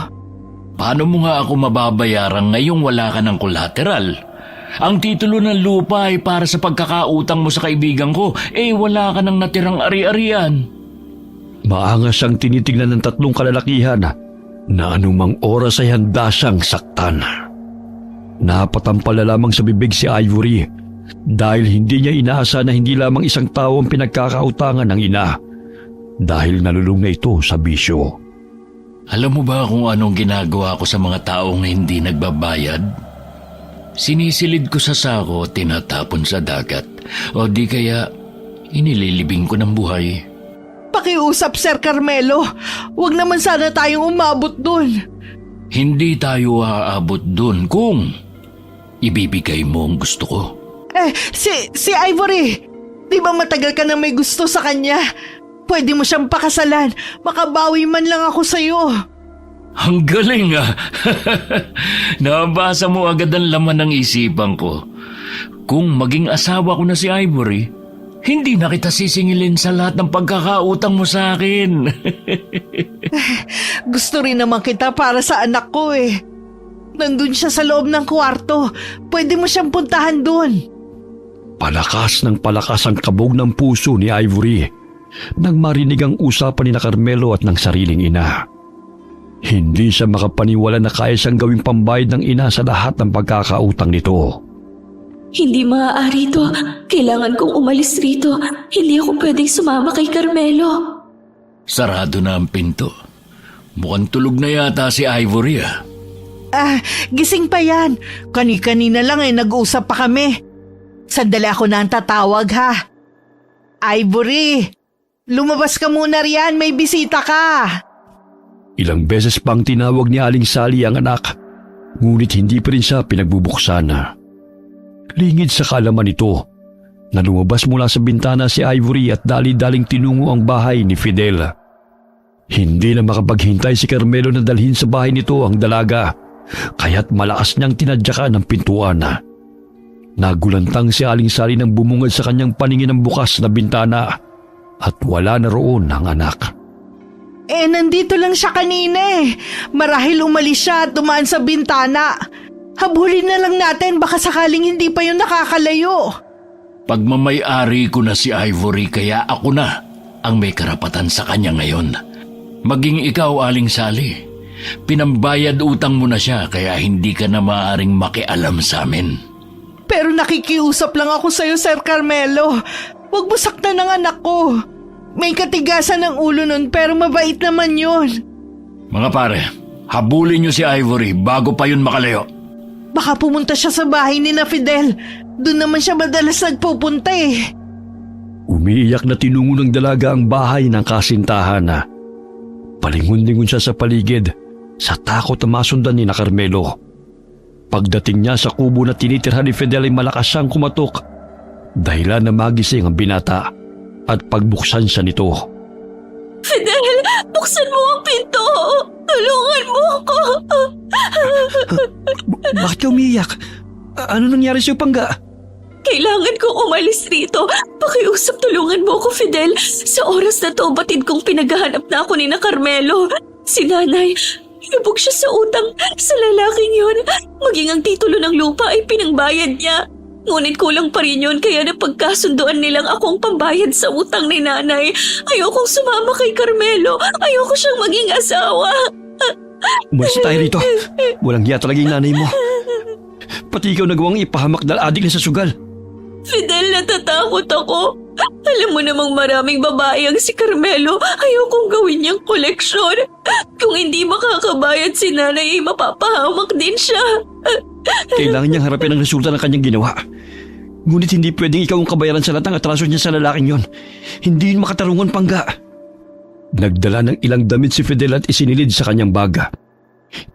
Paano mo nga ako mababayaran ngayong wala ka ng collateral? Ang titulo ng lupa ay para sa pagkakautang mo sa kaibigan ko, wala ka ng natirang ari-arian. Maangas siyang tinitignan ng tatlong kalalakihan na anumang oras ay handa siyang saktan. Napatampala lamang sa bibig si Ivory dahil hindi niya inaasa na hindi lamang isang tao ang pinagkakautangan ng ina dahil nalulung na ito sa bisyo. Alam mo ba kung anong ginagawa ko sa mga taong hindi nagbabayad? Sinisilid ko sa sako, tinatapon sa dagat, o di kaya inililibing ko ng buhay. Pakiusap, Sir Carmelo. Huwag naman sana tayong umabot dun. Hindi tayo aabot dun kung ibibigay mo ang gusto ko. Si Ivory, di ba matagal ka na may gusto sa kanya? Pwede mo siyang pakasalan. Makabawi man lang ako sa'yo. Ang galing ah! Nabasa mo agad ang laman ng isipan ko. Kung maging asawa ko na si Ivory, hindi na kita sisingilin sa lahat ng pagkakautang mo sa akin. Gusto rin naman kita para sa anak ko eh. Nandun siya sa loob ng kwarto. Pwede mo siyang puntahan dun. Palakas ng palakas ang kabog ng puso ni Ivory nang marinig ang usapan ni Carmelo at ng sariling ina. Hindi siya makapaniwala na kaya siyang gawing pambayad ng ina sa lahat ng pagkakautang nito. Hindi maaari ito. Kailangan kong umalis rito. Hindi ako pwedeng sumama kay Carmelo. Sarado na ang pinto. Mukhang tulog na yata si Ivory ah. Gising pa yan. Kani-kanina lang nag-usap pa kami. Sandali ako na ang tatawag ha. Ivory, lumabas ka muna riyan, may bisita ka. Ilang beses pang tinawag ni Aling Sally ang anak, ngunit hindi pa rin siya pinagbubuksan. Lingid sa kalaman nito na lumabas mula sa bintana si Ivory at dali-daling tinungo ang bahay ni Fidel. Hindi na makapaghintay si Carmelo na dalhin sa bahay nito ang dalaga, kaya't malakas niyang tinadyakan ang pintuan. Nagulantang si Aling Sally nang bumungad sa kanyang paningin ng bukas na bintana at wala na roon ang anak. Nandito lang siya kanina eh. Marahil umalis siya at dumaan sa bintana. Habulin na lang natin, baka sakaling hindi pa yun nakakalayo. Pagmamay-ari ko na si Ivory kaya ako na ang may karapatan sa kanya ngayon. Maging ikaw, Aling Sally, pinambayad utang mo na siya kaya hindi ka na maaaring makialam sa amin. Pero nakikiusap lang ako sa'yo, Sir Carmelo. Huwag mo saktan ng anak ko. May katigasan ng ulo nun pero mabait naman yun. Mga pare, habulin niyo si Ivory bago pa yun makalayo. Baka pumunta siya sa bahay ni na Fidel. Doon naman siya madalas nagpupunta eh. Umiiyak na tinungo ng dalaga ang bahay ng kasintahan. Palingon-lingon siya sa paligid sa takot na masundan ni Carmelo. Pagdating niya sa kubo na tinitirhan ni Fidel ay malakas siyang kumatok Dahilan na magising ang binata at pagbuksan siya nito. Fidel, buksan mo ang pinto! Tulungan mo ako! Bakit ka umiiyak? Ano nangyari sa'yo, Pangga? Kailangan kong umalis rito. Pakiusap, tulungan mo ako, Fidel. Sa oras na to, batid kong pinaghahanap na ako ni na Carmelo. Si nanay, lubog siya sa utang sa lalaking yun. Maging ang titulo ng lupa ay pinangbayad niya. Ngunit kulang pa rin yun, kaya napagkasunduan nilang akong pambayad sa utang ni nanay. Ayokong sumama kay Carmelo. Ayoko siyang maging asawa. Umalis tayo rito. Walang hiya talaga yung nanay mo. Pati ikaw nagawang ipahamak dahil adik na sa sugal. Fidel, natatakot ako. Alam mo namang maraming babae ang si Carmelo. Ayokong gawin niyang koleksyon. Kung hindi makakabayad si nanay, ay mapapahamak din siya. Kailangan niyang harapin ang resulta ng kanyang ginawa. Ngunit hindi pwedeng ikaw ang kabayaran sa lahat ng atraso niya sa lalaking yon. Hindi yun makatarungan, Pangga. Nagdala ng ilang damit si Fidel at isinilid sa kanyang baga.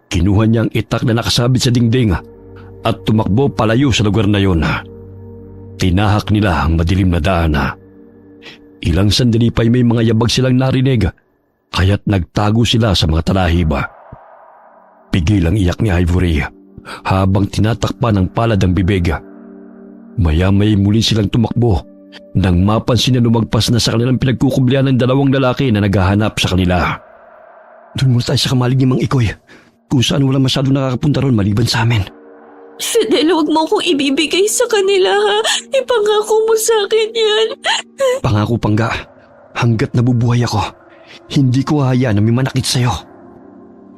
Kinuha niya ang itak na nakasabit sa dingding at tumakbo palayo sa lugar na yon. Tinahak nila ang madilim na daan. Ilang sandali pa'y may mga yabag silang narinig, kaya't nagtago sila sa mga talahiba. Pigil ang iyak ni Ivory habang tinatakpan ng palad ang bibig. Maya-may muli silang tumakbo nang mapansin na lumagpas na sa kanilang pinagkukublian ng dalawang lalaki na naghahanap sa kanila. Doon muna tayo sa kamalig ni Mang Ikoy, kung saan wala masyado nakakapunta ron maliban sa amin. Fidel, huwag mo akong ibibigay sa kanila, ha? Ipangako mo sa akin yan. Pangako, Pangga, hanggat nabubuhay ako, hindi ko hahayaan na may manakit sa'yo.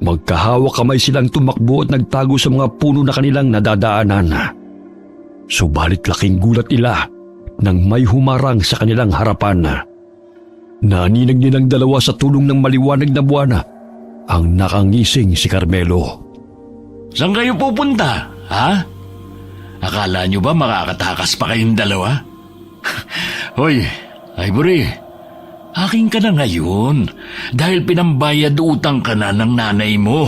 Magkahawak kamay silang tumakbo at nagtago sa mga puno na kanilang nadadaanan. Subalit laking gulat nila nang may humarang sa kanilang harapan. Naninag nilang dalawa sa tulong ng maliwanag na buwan ang nakangising si Carmelo. Saan kayo pupunta, ha? Akala nyo ba makakatakas pa kayong dalawa? Hoy, Ivory, aking ka na ngayon dahil pinambayad utang ka na ng nanay mo.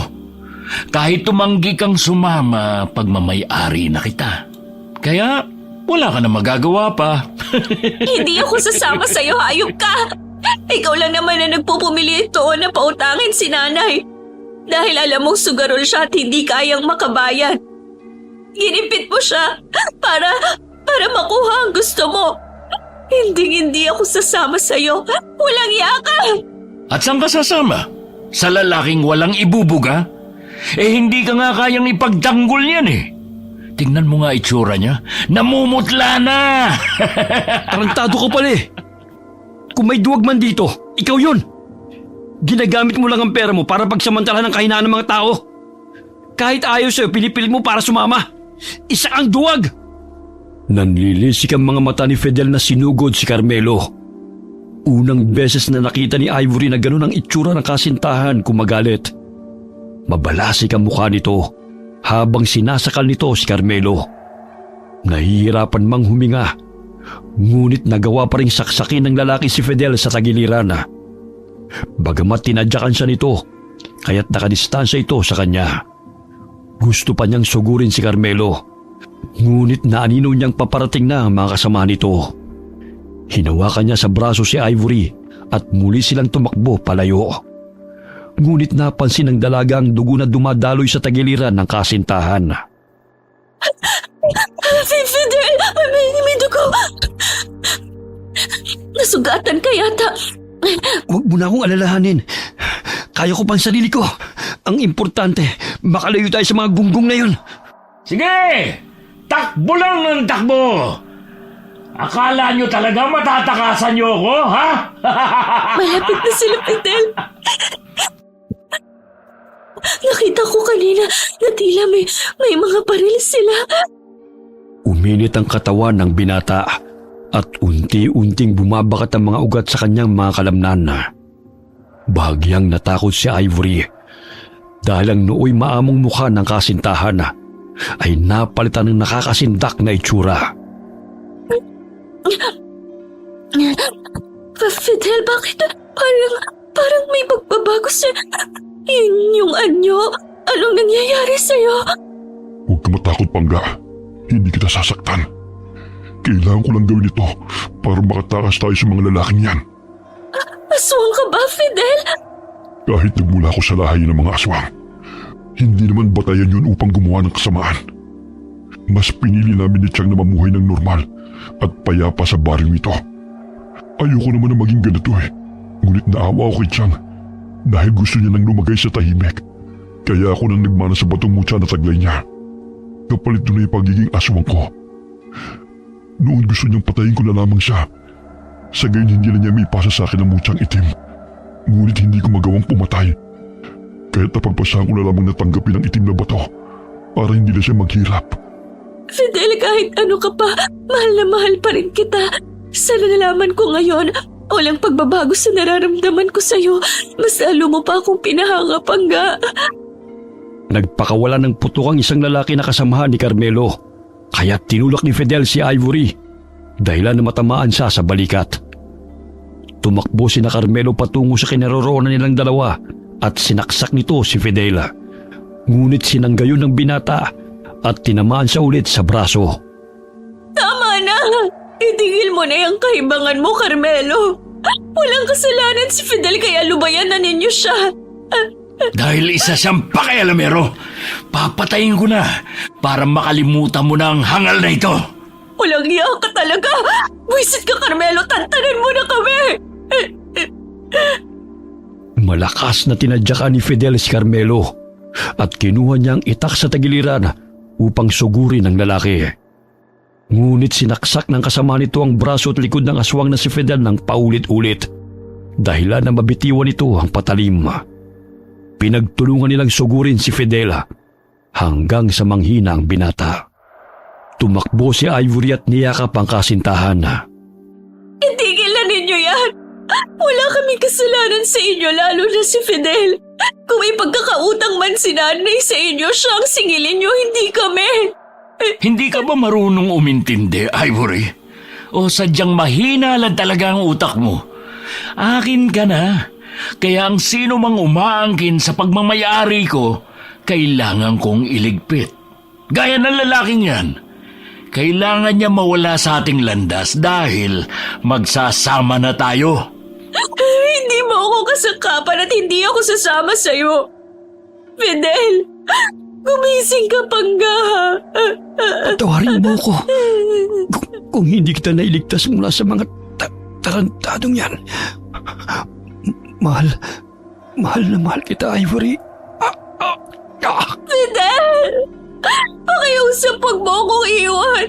Kahit tumanggi kang sumama, pagmamay-ari na kita. Kaya wala ka na magagawa pa. Hindi ako sasama sa'yo, hayop ka! Ikaw lang naman na nagpupumili ito na pautangin si nanay. Dahil alam mong sugarol siya at hindi kayang makabayad. Ginipit mo siya para makuha ang gusto mo. Hindi ako sasama sa'yo. Walang yaka! At saan ka sasama? Sa lalaking walang ibubuga? Hindi ka nga kayang ipagtanggol niyan eh. Tingnan mo nga itsura niya. Namumutla na! Tarantado ka pala eh. Kung may duwag man dito, ikaw yun. Ginagamit mo lang ang pera mo para pagsamantalahan ng kahinaan ng mga tao. Kahit ayaw sa'yo, pinipilit mo para sumama. Isa kang duwag! Nanlilisik ang mga mata ni Fidel na sinugod si Carmelo. Unang beses na nakita ni Ivory na ganun ang itsura ng kasintahan kung magalit. Mabalasik ang mukha nito habang sinasakal nito si Carmelo. Nahihirapan mang huminga, ngunit nagawa pa ring saksakin ng lalaki si Fidel sa tagiliran. Bagamat tinadyakan siya nito, kaya't nakadistansya ito sa kanya. Gusto pa niyang sugurin si Carmelo, ngunit naanino niyang paparating na ang mga kasama nito. Hinawakan niya sa braso si Ivory at muli silang tumakbo palayo. Ngunit napansin ng dalaga ang dugo na dumadaloy sa tagiliran ng kasintahan. Fidel! May dugo! Nasugatan ka yata. Huwag mo na akong alalahanin. Kaya ko pang sarili ko. Ang importante, makalayo tayo sa mga gunggong na yun. Sige! Takbo lang ng takbo! Akala nyo talaga matatakasan nyo ako, ha? Malapit na sila, Fidel. Nakita ko kanina na tila may mga baril sila. Uminit ang katawan ng binata at unti-unting bumabakat ang mga ugat sa kanyang mga kalamnan. Bahagyang natakot si Ivory dahil ang nooy maamong mukha ng kasintahan ay napalitan ng nakakasindak na itsura. Fidel, bakit parang may pagbabago sa yung anyo? Anong nangyayari sa'yo? Huwag ka matakot, Pangga. Hindi kita sasaktan. Kailangan ko lang gawin ito para makatakas tayo sa mga lalaking yan. Aswang ka ba, Fidel? Kahit nagmula ako sa lahi ng mga aswang, hindi naman batayan yun upang gumawa ng kasamaan. Mas pinili namin ni Chang na mamuhay ng normal at payapa sa baryong ito. Ayoko naman na maging ganito eh. Ngunit naawa ako kay Chang dahil gusto niya nang lumagay sa tahimik. Kaya ako nang nagmana sa batong mutya na taglay niya. Kapalit doon ay pagiging aswang ko. Noon gusto niyang patayin ko na lamang siya. Sa gayon hindi na niya may ipasa sa akin ang mutyang itim. Ngunit hindi ko magawang pumatay. Kaya't napagpasahan ko na lamang natanggapin ang itim na bato para hindi na siya maghirap. Fidel, kahit ano ka pa, mahal na mahal pa rin kita. Sa nalaman ko ngayon, walang pagbabago sa nararamdaman ko sa'yo. Mas lalo mo pa akong pinahangapangga. Nagpakawala ng putok ang isang lalaki na kasamahan ni Carmelo. Kaya tinulak ni Fidel si Ivory dahilan na matamaan siya sa balikat. Tumakbo si na Carmelo patungo sa kinaroroonan nilang dalawa at sinaksak nito si Fidel. Ngunit sinanggayon ng binata at tinamaan siya ulit sa braso. Tama na! Itigil mo na yung kahibangan mo, Carmelo. Walang kasalanan si Fidel kaya lubayan na ninyo siya. Dahil isa siyang pakialamero, papatayin ko na para makalimutan mo na ang hangal na ito. Walang iya ka talaga! Buisit ka, Carmelo! Tantanan mo na kami! Malakas na tinadyakan ni Fidel si Carmelo at kinuha niyang itak sa tagiliran upang sugurin ang lalaki. Ngunit sinaksak ng kasama nito ang braso at likod ng aswang na si Fidel ng paulit-ulit dahilan na mabitiwan nito ang patalim. Pinagtulungan nilang sugurin si Fidel hanggang sa manghina ang binata. Tumakbo si Ivory at niyakap ang kasintahan. Itigil na ninyo yan! Wala kaming kasalanan sa inyo, lalo na si Fidel. Kung may pagkakautang man si nanay sa inyo, siya ang singilin nyo, hindi kami. Hindi ka ba marunong umintindi, Ivory? O sadyang mahina lang talaga ang utak mo? Akin ka na. Kaya ang sino mang umaangkin sa pagmamayari ko, kailangan kong iligpit. Gaya ng lalaking yan. Kailangan niya mawala sa ating landas dahil magsasama na tayo. Hindi mo ako kasakapan at hindi ako sasama sa'yo. Fidel, gumising ka, Panggaha. Patawarin mo ko. Kung hindi kita nailigtas mula sa mga tarantadong yan. Mahal na mahal kita, Ivory. Fidel! Pakiusap pag mo akong iwan.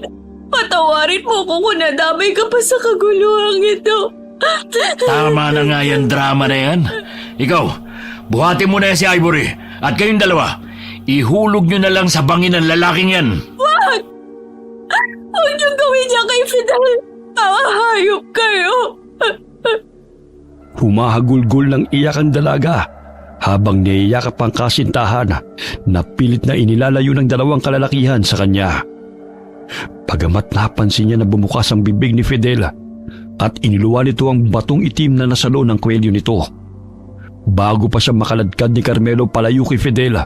Patawarin mo ko kung nadamay ka pa sa kaguluhang ito. Tama na nga yan drama na yan. Ikaw, buhatin mo na yan si Ivory at kayong dalawa, ihulog nyo na lang sa bangin ng lalaking yan. Wag! Huwag niyong gawin niya kay Fidel. Hayop kayo. Humahagulgol ng iyak ang dalaga habang niyayakap ang kasintahan na pilit na inilalayo ng dalawang kalalakihan sa kanya. Pagamat napansin niya na bumukas ang bibig ni Fidel at iniluwa nito ang batong itim na nasalo ng kwelyo nito. Bago pa siya makaladkad ni Carmelo palayo kay Fidel,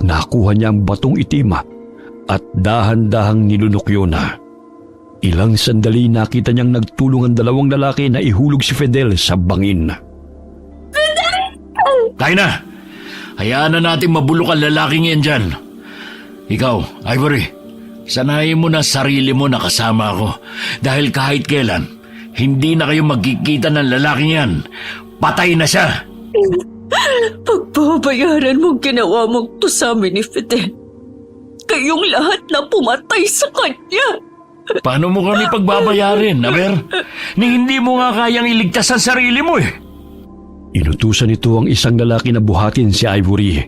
nakuha niya ang batong itim at dahan-dahang nilunok yun. Ilang sandali nakita niyang nagtulong ang dalawang lalaki na ihulog si Fidel sa bangin. Tayo na! Hayaan na natin mabulok ang lalaking yan dyan. Ikaw, Ivory, sanayin mo na sarili mo na kasama ako. Dahil kahit kailan, hindi na kayo magkikita ng lalaking yan. Patay na siya! Pagbabayaran mo ginawa mong to sa amin ni Fidel. Kayong lahat na pumatay sa kanya. Paano mo kami pagbabayarin, Aber? Ni hindi mo nga kayang iligtas ang sarili mo eh. Inutusan nito ang isang lalaki na buhatin si Ivory.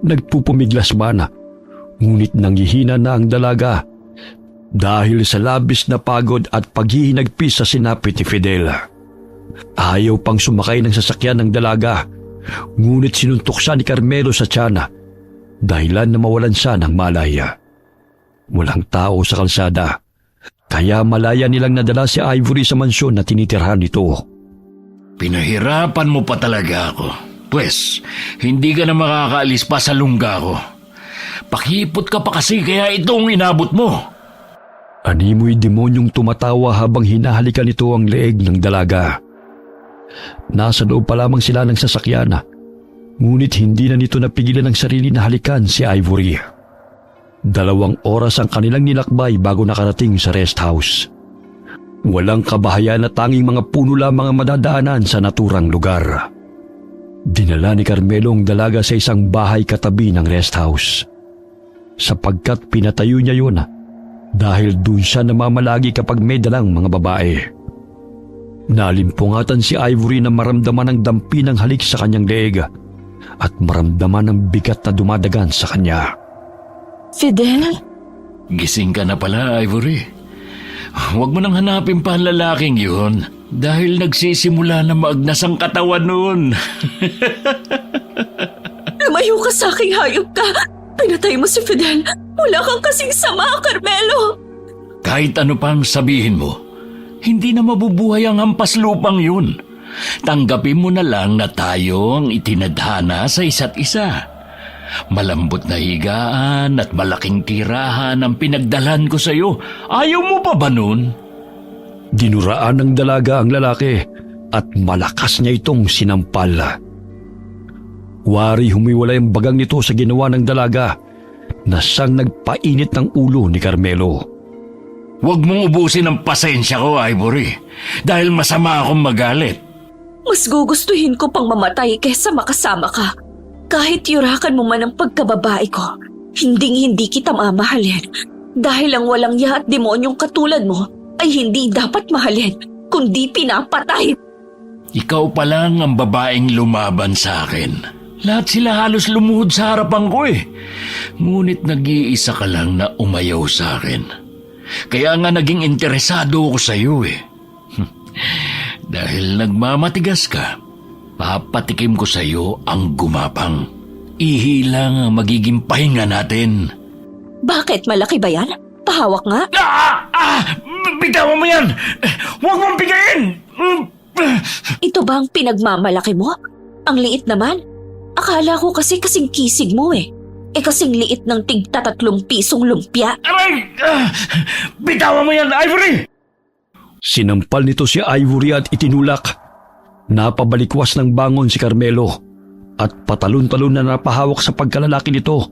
Nagpupumiglas man, ngunit nanghihina na ang dalaga dahil sa labis na pagod at paghihinagpis sa sinapit ni Fidel. Ayaw pang sumakay ng sasakyan ng dalaga, ngunit sinuntok siya ni Carmelo sa tiyan dahilan na mawalan siya ng malaya. Walang tao sa kalsada, kaya malaya nilang nadala si Ivory sa mansyon na tinitirhan nito. Pinahirapan mo pa talaga ako. Pwes, hindi ka na makakaalis pa sa lungga ko. Pakipot ka pa kasi kaya itong inabot mo. Animoy demonyong tumatawa habang hinahalikan nito ang leeg ng dalaga. Nasa loob pa lamang sila ng sasakyan, ngunit hindi na nito napigilan ang sarili na halikan si Ivory. 2 oras ang kanilang nilakbay bago nakarating sa rest house. Walang kabahayan na tanging mga puno lamang ang madadaanan sa naturang lugar. Dinala ni Carmelo ang dalaga sa isang bahay katabi ng rest house. Sapagkat pinatayo niya yun dahil dun siya namamalagi kapag may dalang mga babae. Nalimpungatan si Ivory na maramdaman ang dampi ng halik sa kanyang leeg at maramdaman ang bigat na dumadagan sa kanya. Fidel? Gising ka na pala, Ivory. Huwag mo nang hanapin pa ang lalaking yun dahil nagsisimula na maagnas ang katawan nun. Lumayo ka sa aking hayop ka! Pinatay mo si Fidel! Wala kang kasing sama, Carmelo! Kahit ano pang sabihin mo, hindi na mabubuhay ang hampas lupang yun. Tanggapin mo na lang na tayo ang itinadhana sa isa't isa. Malambot na higaan at malaking tirahan ang pinagdalhan ko sa iyo. Ayaw mo pa ba nun? Dinuraan ng dalaga ang lalaki at malakas niya itong sinampal. Wari humiwalay ang bagang nito sa ginawa ng dalaga na siyang nagpainit ng ulo ni Carmelo. Huwag mong ubusin ang pasensya ko, Ivory, dahil masama akong magalit. Mas gugustuhin ko pang mamatay kaysa makasama ka. Kahit yurakan mo man ang pagkababae ko, hindi kita mamahalin. Dahil ang walang ya at demonyong katulad mo ay hindi dapat mahalin, kundi pinapatay. Ikaw pa lang ang babaeng lumaban sa akin. Lahat sila halos lumuhod sa harapan ko eh. Ngunit nag-iisa ka lang na umayaw sa akin. Kaya nga naging interesado ako sa iyo eh. Dahil nagmamatigas ka, papatikim ko sa iyo ang gumapang. Ihilang ang magiging pahinga natin. Bakit? Malaki ba yan? Pahawak nga? Bitawan mo yan! Huwag mong bigayin! Ito ba ang pinagmamalaki mo? Ang liit naman. Akala ko kasi kasing kisig mo eh. Kasing liit ng tig 3 pisong lumpia. Aray! Bitawan mo yan, Ivory! Sinampal nito si Ivory at itinulak. Napabalikwas ng bangon si Carmelo at patalon-talon na napahawak sa pagkalalaki nito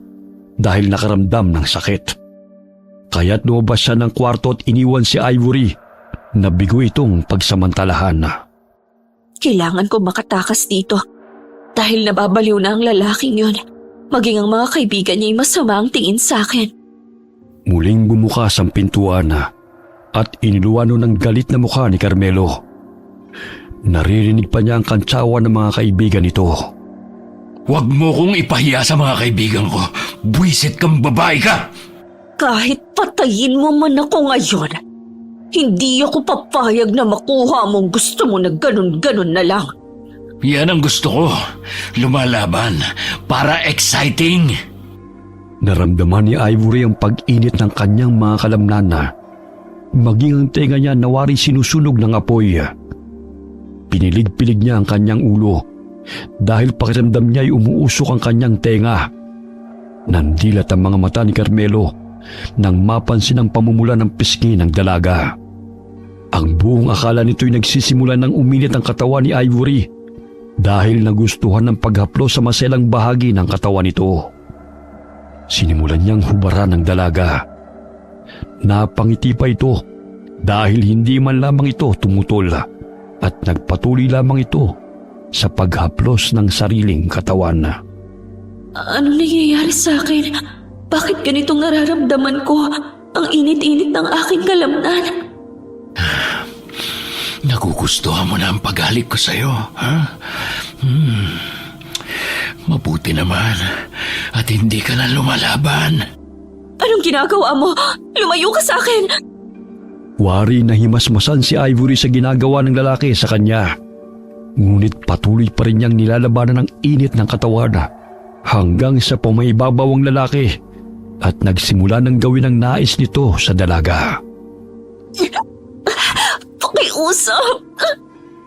dahil nakaramdam ng sakit. Kaya't lumabas siya ng kwarto at iniwan si Ivory na bigo itong pagsamantalahan. Kailangan ko makatakas dito dahil nababaliw na ang lalaking yun. Maging ang mga kaibigan niya'y masama ang tingin sa akin. Muling bumukas ang pintuan at iniluwano ng galit na mukha ni Carmelo. Naririnig pa niya ang kantsawa ng mga kaibigan nito. Huwag mo kong ipahiya sa mga kaibigan ko. Buwisit kang babae ka! Kahit patayin mo man ako ngayon, hindi ako papayag na makuha mong gusto mo na ganun-ganun na lang. Yan ang gusto ko. Lumalaban para exciting. Naramdaman ni Ivory ang pag-init ng kanyang mga kalamnan maging ang tenga niya nawari sinusunog ng apoy. Pinilig-pilig niya ang kanyang ulo dahil pakiramdam niya ay umuusok ang kanyang tenga. Nandilat ang mga mata ni Carmelo nang mapansin ang pamumula ng pisngi ng dalaga. Ang buong akala nito'y nagsisimula ng uminit ang katawan ni Ivory dahil nagustuhan ng paghaplo sa maselang bahagi ng katawan nito. Sinimulan niyang hubaran ng dalaga. Napangiti pa ito dahil hindi man lamang ito tumutol at nagpatuloy lamang ito sa paghaplos ng sariling katawan. Ano nangyayari sa akin? Bakit ganitong nararamdaman ko? Ang init-init ng aking kalamnan. Nagugustuhan mo na ang paghalik ko sa'yo, ha? Mabuti naman at hindi ka na lumalaban. Anong ginagawa mo? Lumayo ka sa akin! Wari na himasmasan si Ivory sa ginagawa ng lalaki sa kanya. Ngunit patuloy pa rin niyang nilalabanan ang init ng katawan hanggang sa pumaibabaw ang lalaki at nagsimula ng gawin ang nais nito sa dalaga. Pakiusap!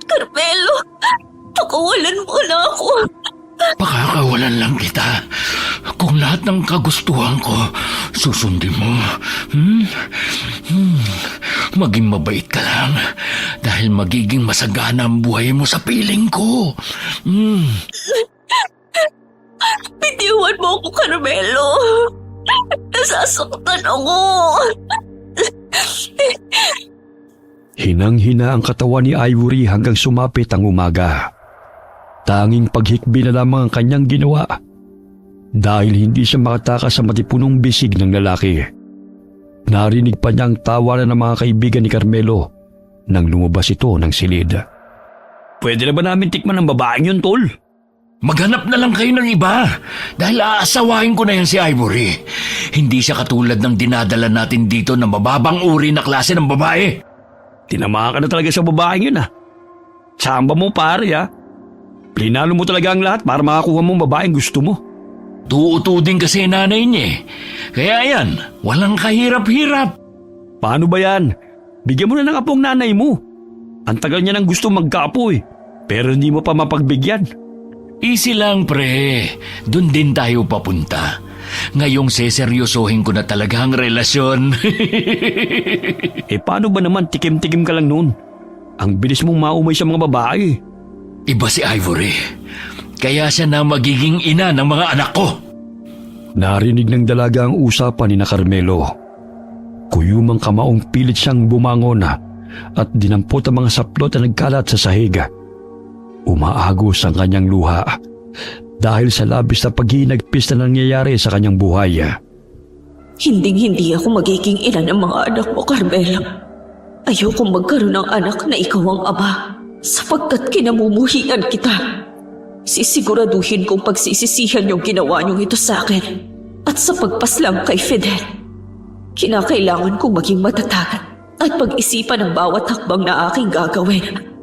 Carmelo! Pakawalan mo na ako! Pakakawalan lang kita. Kung lahat ng kagustuhan ko, susundin mo. Maging mabait ka lang dahil magiging masagana ang buhay mo sa piling ko. Bitiwan mo ako, Carmelo. Nasasaktan ako. Hinang-hina ang katawan ni Ivory hanggang sumapit ang umaga. Tanging paghikbi na lamang ang kanyang ginawa dahil hindi siya makatakas sa matipunong bisig ng lalaki. Narinig pa niya ang tawanan ng mga kaibigan ni Carmelo nang lumabas ito ng silid. Pwede na ba namin tikman ang babaeng yun, tol? Maghanap na lang kayo ng iba dahil aasawahin ko na yan si Ivory. Hindi siya katulad ng dinadala natin dito na mababang uri na klase ng babae. Tinamaan ka na talaga sa babaeng yun, ah. Samba mo, pare, ah. Plinano mo talaga ang lahat para makakuha mo ang babaeng gusto mo. Tuuto din kasi nanay niya eh. Kaya yan, walang kahirap-hirap. Paano ba yan? Bigyan mo na ng apong nanay mo. Ang tagal niya nang gusto magkaapo eh. Pero hindi mo pa mapagbigyan. Easy lang pre, dun din tayo papunta. Ngayong seseryosohin ko na talaga ang relasyon. Eh paano ba naman tikim-tikim ka lang noon? Ang bilis mong maumay sa mga babae. Iba si Ivory. Kaya siya na magiging ina ng mga anak ko. Narinig ng dalaga ang usapan ni na Carmelo. Kuyumang kamaong pilit siyang bumangon at dinampot ang mga saplot na nagkalat sa sahig. Umaagos ang kanyang luha dahil sa labis na paghinagpis na nangyayari sa kanyang buhay. Hinding-hindi ako magiging ina ng mga anak mo, Carmelo. Ayokong magkaroon ng anak na ikaw ang ama sapagkat kinamumuhian kita. Sisiguraduhin kong pagsisisihan yung ginawa niyong ito sa akin at sa pagpaslang kay Fidel. Kinakailangan kong maging matatag at pag-isipan ang bawat hakbang na aking gagawin.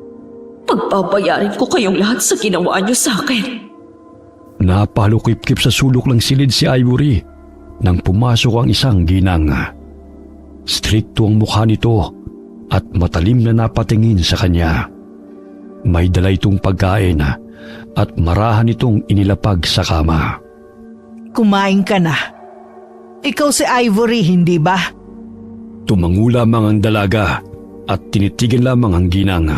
Pagbabayarin ko kayong lahat sa ginawa niyo sa akin. Napalukip-kip sa sulok ng silid si Ivory nang pumasok ang isang ginang. Strikto ang mukha nito at matalim na napatingin sa kanya. May dala itong pagkain at marahan itong inilapag sa kama. Kumain ka na. Ikaw si Ivory, hindi ba? Tumango lamang ang dalaga at tinitigan lamang ang ginang.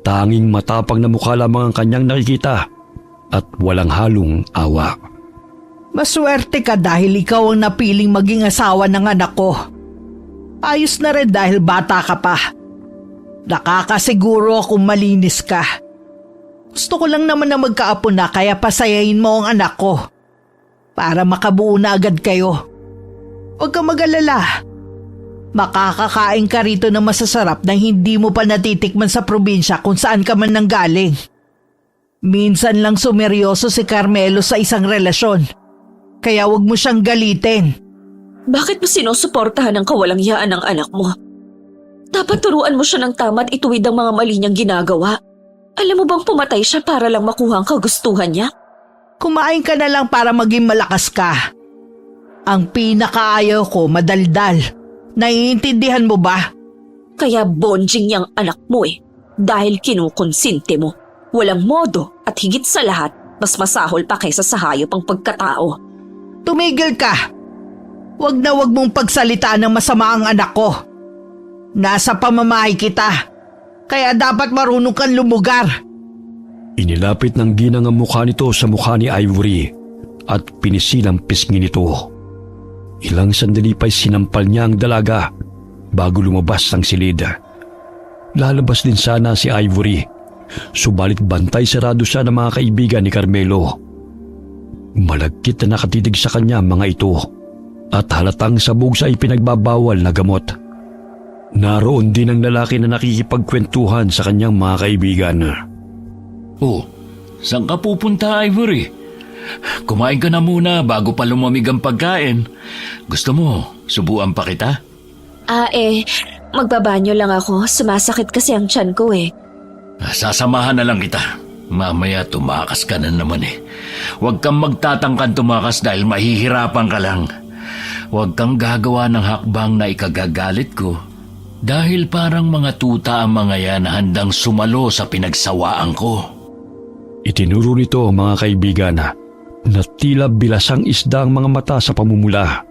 Tanging matapang na mukha lamang ang kanyang nakikita at walang halong awa. Maswerte ka dahil ikaw ang napiling maging asawa ng anak ko. Ayos na rin dahil bata ka pa. Nakakasiguro akong malinis ka. Gusto ko lang naman na magkaapo na kaya pasayahin mo ang anak ko. Para makabuo na agad kayo. Huwag kang mag-alala. Makakakain ka rito na masasarap nang hindi mo pa natitikman sa probinsya kung saan ka man nanggaling. Minsan lang sumeryoso si Carmelo sa isang relasyon. Kaya huwag mo siyang galitin. Bakit mo sinusuportahan ang kawalangyaan ng anak mo? Dapat turuan mo siya ng tama at ituwid ang mga mali niyang ginagawa. Alam mo bang pumatay siya para lang makuha ang kagustuhan niya? Kumain ka na lang para maging malakas ka. Ang pinakaayaw ko, madaldal. Naiintindihan mo ba? Kaya bonjing niyang anak mo eh. Dahil kinukonsinte mo. Walang modo at higit sa lahat, mas masahol pa kaysa sa hayop ang pagkatao. Tumigil ka. Huwag na huwag mong pagsalita ng masama ang anak ko. Nasa pamamahay kita. Kaya dapat marunong kang lumugar. Inilapit ng ginang ang mukha nito sa mukha ni Ivory at pinisilang pisngin ito. Ilang sandali pa'y sinampal niya ang dalaga bago lumabas ng silid. Lalabas din sana si Ivory, subalit bantay sarado siya ng mga kaibigan ni Carmelo. Malagkit na nakatitig sa kanya mga ito at halatang sabog sa ipinagbabawal na gamot. Naroon din ang lalaki na nakikipagkwentuhan sa kanyang mga kaibigan. Oh, saan ka pupunta, Ivory? Kumain ka na muna bago pa lumamig ang pagkain. Gusto mo, subuan pa kita? Magbabanyo lang ako. Sumasakit kasi ang tiyan ko eh. Sasamahan na lang kita. Mamaya tumakas ka na naman eh. Huwag kang magtatangkan tumakas dahil mahihirapan ka lang. Huwag kang gagawa ng hakbang na ikagagalit ko. Dahil parang mga tuta ang mga yan na handang sumalo sa pinagsawaan ko. Itinuro nito ang mga kaibigan na tila bilasang isda ang mga mata sa pamumula.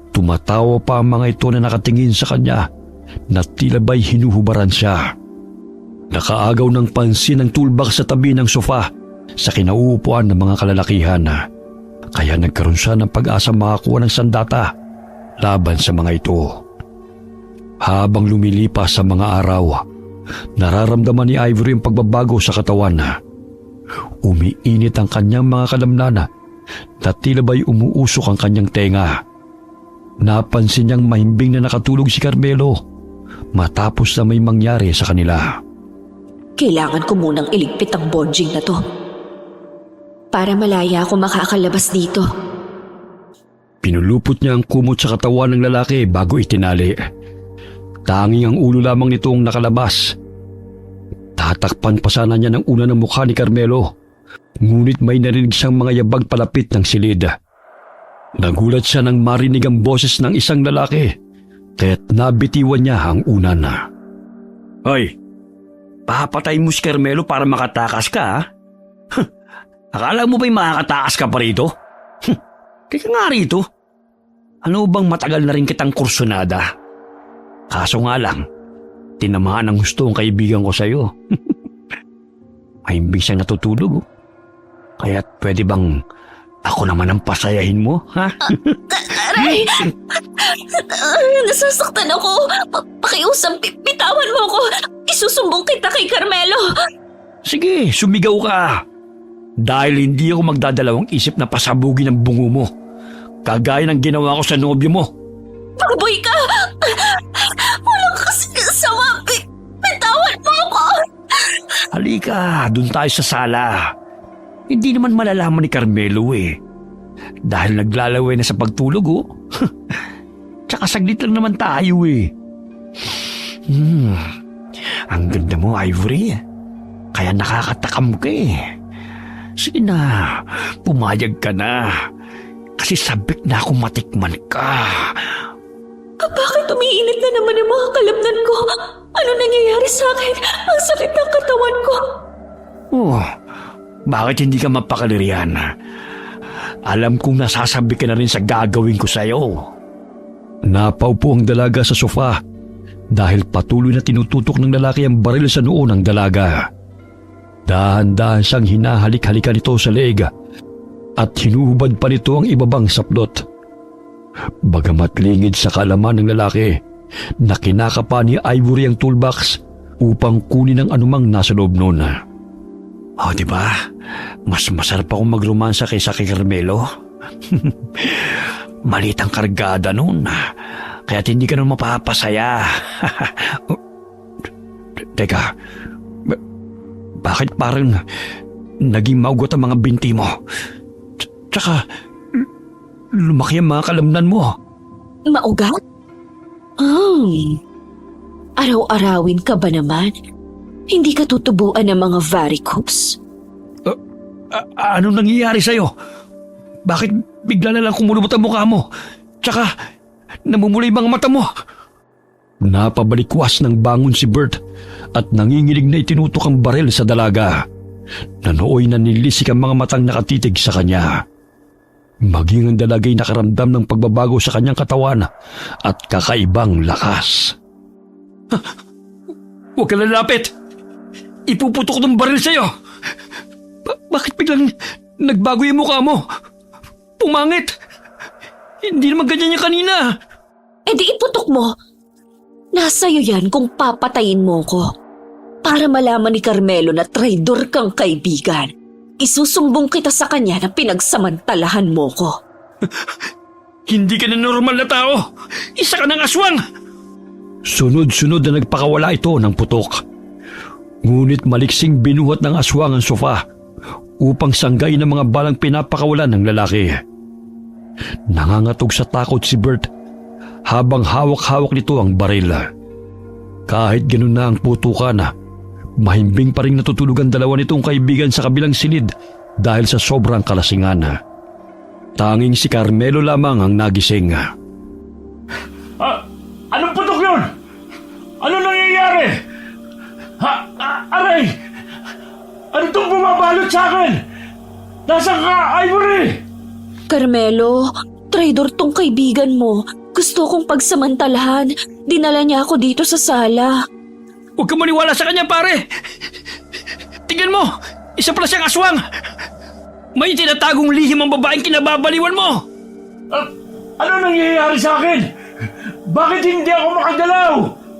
Tumatawa pa ang mga ito na nakatingin sa kanya na tila ba'y hinuhubaran siya. Nakaagaw ng pansin ang toolbox sa tabi ng sofa sa kinauupuan ng mga kalalakihan. Kaya nagkaroon siya ng pag-asa makakuha ng sandata laban sa mga ito. Habang lumilipas sa mga araw, nararamdaman ni Ivory ang pagbabago sa katawan. Umiinit ang kanyang mga kalamnan na tila ba'y umuusok ang kanyang tenga. Napansin niyang mahimbing na nakatulog si Carmelo matapos na may mangyari sa kanila. Kailangan ko munang iligpit ang bonjing na to para malaya ako makakalabas dito. Pinulupot niya ang kumot sa katawan ng lalaki bago itinali. Tanging ang ulo lamang nito ang nakalabas. Tatakpan pa sana niya ng una ng mukha ni Carmelo, ngunit may narinig siyang mga yabag palapit ng silid. Nagulat siya nang marinig ang boses ng isang lalaki, kaya't nabitiwan niya ang unan. Hoy, papatayin mo si Carmelo para makatakas ka, ha? Akala mo ba'y makakatakas ka pa rito? Kaya nga rito. Ano bang matagal na rin kitang kursunada? Kaso nga lang, tinamaan ang gusto ng kaibigan ko sa'yo. Mahimbing siyang natutulog. Kaya pwede bang ako naman ang pasayahin mo, ha? Aray! Nasasaktan ako. Pakiusap, bitawan mo ako. Isusumbong kita kay Carmelo. Sige, sumigaw ka. Dahil hindi ako magdadalawang isip na pasabugin ang bungo mo. Kagaya ng ginawa ko sa nobyo mo. Baboy ka! Walang kasama. Bitawan mo ako. Halika, dun tayo sa sala. Hindi naman malalaman ni Carmelo Dahil naglalaway na sa pagtulog Tsaka saglit lang naman tayo Ang ganda mo, Ivory. Kaya nakakatakam ka Sige na, pumayag ka na. Kasi sabik na akong matikman ka. Bakit umiinit na naman ang mga kalamnan ko? Ano nangyayari sa akin? Ang sakit ng katawan ko. Bakit hindi ka mapakalirian? Alam kong nasasabi ka na rin sa gagawin ko sa'yo. Napaupo ang dalaga sa sofa dahil patuloy na tinututok ng lalaki ang baril sa noo ng dalaga. Dahan-dahan siyang hinahalik-halikan nito sa leeg at hinuhubad pa nito ang ibabang saplot. Bagamat lingid sa kaalaman ng lalaki na kinakapa ni Ivory ang toolbox upang kunin ang anumang nasa loob noon. Diba? Mas masarap akong magromansa kaysa kay Carmelo. Malit ang kargada noon, kaya't hindi ka naman mapapasaya. Teka, bakit parang naging maugot ang mga binti mo? Tsaka, lumaki ang mga kalamnan mo. Maugat? Araw-arawin ka ba naman? Hindi ka tutubuan ng mga varicose? Anong nangyayari sa'yo? Bakit bigla na lang kumulubot ang mukha mo? Tsaka, namumula yung mga mata mo. Napabalikwas ng bangon si Bert at nanginginig na itinutok ang baril sa dalaga. Nanooy na nilisik ang mga matang nakatitig sa kanya. Maging ang dalagay nakaramdam ng pagbabago sa kanyang katawan at kakaibang lakas. Huwag ka lalapit! Ipuputok ng baril sa'yo! Bakit biglang nagbago yung mukha mo? Pumangit! Hindi naman ganyan yung kanina! Di iputok mo. Nasa'yo yan kung papatayin mo ko. Para malaman ni Carmelo na traidor kang kaibigan. Isusumbong kita sa kanya na pinagsamantalahan mo ko. Hindi ka na normal na tao! Isa ka ng aswang! Sunod-sunod na nagpakawala ito ng putok. Ngunit maliksing binuhat ng aswang ang sofa upang sanggay ng mga balang pinapakawalan ng lalaki. Nangangatog sa takot si Bert habang hawak-hawak nito ang baril. Kahit ganun na ang putukan, mahimbing pa rin natutulog ang dalawa nitong kaibigan sa kabilang silid dahil sa sobrang kalasingan. Tanging si Carmelo lamang ang nagising. Anong putok yun? Ano nangyayari? Aray! Ano itong bumabalot sa akin? Nasaan ka, Ivory? Carmelo, traidor tong kaibigan mo. Gusto kong pagsamantalahan. Dinala niya ako dito sa sala. Huwag kang maniwala sa kanya, pare! Tingnan mo! Isa pala siyang aswang! May tinatagong lihim ang babaeng kinababaliwan mo! Ano nangyayari sa akin? Bakit hindi ako makagalaw?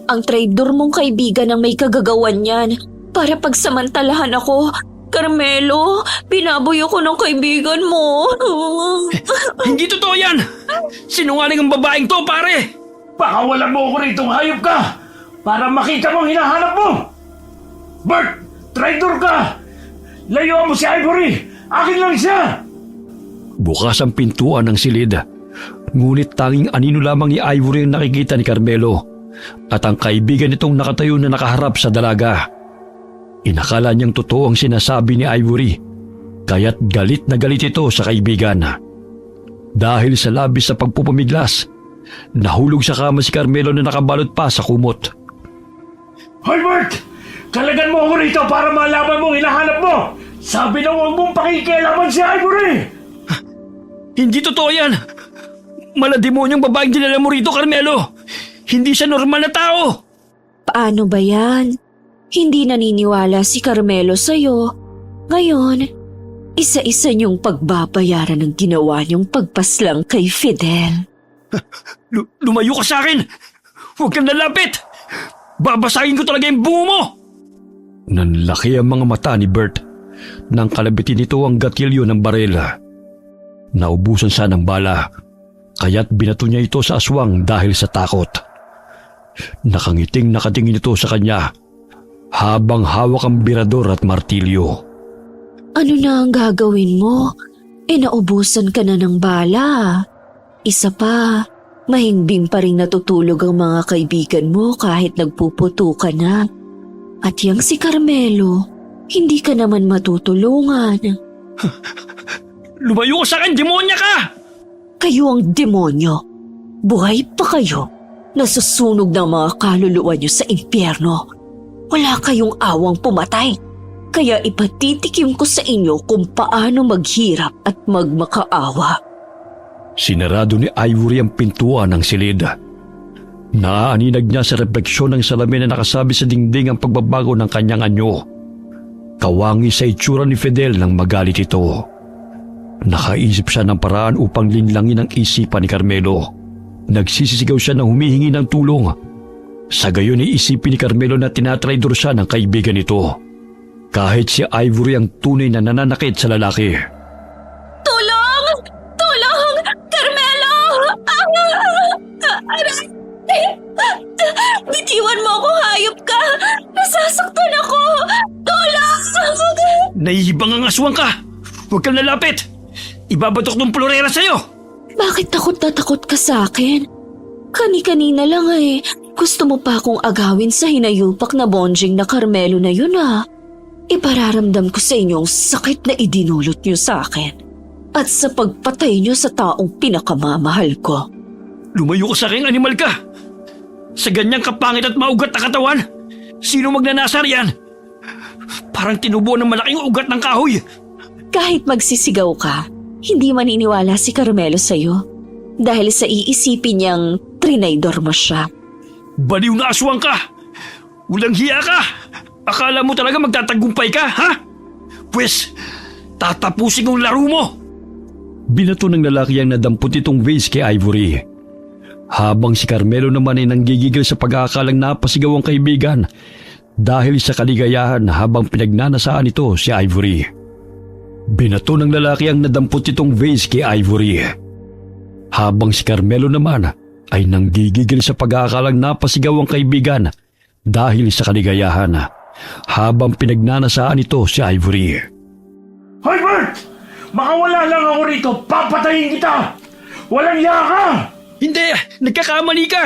Ang traidor mong kaibigan ang may kagagawan niyan. Para pagsamantalahan ako. Carmelo, binaboy ako ng kaibigan mo. Hindi totoo yan! Sinungaling ang babaeng to, pare! Pakawalan mo ako ritong hayop ka para makita mo ang hinahanap mo! Bert! Traitor ka! Layuan mo si Ivory! Akin lang siya! Bukas ang pintuan ng silid. Ngunit tanging anino lamang ni Ivory ang nakikita ni Carmelo at ang kaibigan nitong nakatayo na nakaharap sa dalaga. Inakala niyang totoo ang sinasabi ni Ivory, kaya't galit na galit ito sa kaibigan. Dahil sa labis sa pagpupumiglas, nahulog sa kama si Carmelo na nakabalot pa sa kumot. Hoy Bert! Kalagan mo ako rito para malaman mong hinahanap mo! Sabi na huwag mong pakikialaman si Ivory! Hindi totoo yan! Malademonyong babaeng dinala mo rito, Carmelo! Hindi siya normal na tao! Paano ba yan? Hindi naniniwala si Carmelo sa'yo. Ngayon, isa-isa niyong pagbabayaran ng ginawa niyong pagpaslang kay Fidel. Lumayo ka sa akin! Huwag kang lalapit! Babasagin ko talaga yung bungo mo! Nanlaki ang mga mata ni Bert nang kalabitin nito ang gatilyo ng baril. Naubusan siya ng bala, kaya't binato niya ito sa aswang dahil sa takot. Nakangiting nakatingin ito sa kanya habang hawak ang birador at martilyo. Ano na ang gagawin mo? Naubusan ka na ng bala. Isa pa, mahimbing pa rin natutulog ang mga kaibigan mo kahit nagpuputo ka na. At yang si Carmelo, hindi ka naman matutulungan. Lumayo ka sa akin, demonya ka! Kayo ang demonyo. Buhay pa kayo. Nasusunog ng mga kaluluwa niyo sa impyerno. Wala kayong awang pumatay. Kaya ipatitikim ko sa inyo kung paano maghirap at magmakaawa. Sinarado ni Ivory ang pintuan ng silid. Naaaninag niya sa refleksyon ng salamin na nakasabi sa dingding ang pagbabago ng kanyang anyo. Kawangi sa itsura ni Fidel nang magalit ito. Nakaisip siya ng paraan upang linlangin ang isipan ni Carmelo. Nagsisisigaw siya na humihingi ng tulong. Sa gayon ay isipin ni Carmelo na tinatraidor siya ng kaibigan nito. Kahit si Ivory ang tunay na nananakit sa lalaki. Tulong! Tulong! Carmelo! Bitiwan mo ako, hayop ka! Nasasaktan ako! Tulong! Nahihibang ang aswang ka! Huwag kang lalapit! Ibabatok ng plorera sa'yo! Bakit takot na takot ka sa akin? Kani-kanina lang eh. Gusto mo pa akong agawin sa hinayupak na bonjing na Carmelo na yun ah. Ipararamdam ko sa inyo ang sakit na idinulot niyo sa akin. At sa pagpatay niyo sa taong pinakamamahal ko. Lumayo ka sa akin, animal ka! Sa ganyang kapangit at maugat na katawan, sino magnanasar yan? Parang tinubo ng malaking ugat ng kahoy. Kahit magsisigaw ka, hindi maniniwala si Carmelo sa'yo. Dahil sa iisipin niyang trinaydor mo siya. Baliw na aswang ka! Walang hiya ka! Akala mo talaga magtatagumpay ka, ha? Pwes, tatapusin kong laro mo! Binato ng lalaki ang nadampot itong vase kay Ivory. Habang si Carmelo naman ay nanggigigil sa pag-aakalang napasigaw ang kaibigan dahil sa kaligayahan habang pinagnanasaan ito si Ivory. Binato ng lalaki ang nadampot itong vase kay Ivory. Habang si Carmelo naman ay nanggigigil sa pag-aakalang napasigaw ang kaibigan dahil sa kaligayahan habang pinagnanasaan ito si Ivory. Hoy Bert! Makawala lang ako rito, papatayin kita! Walang hiya ka! Hindi! Nagkakamali ka!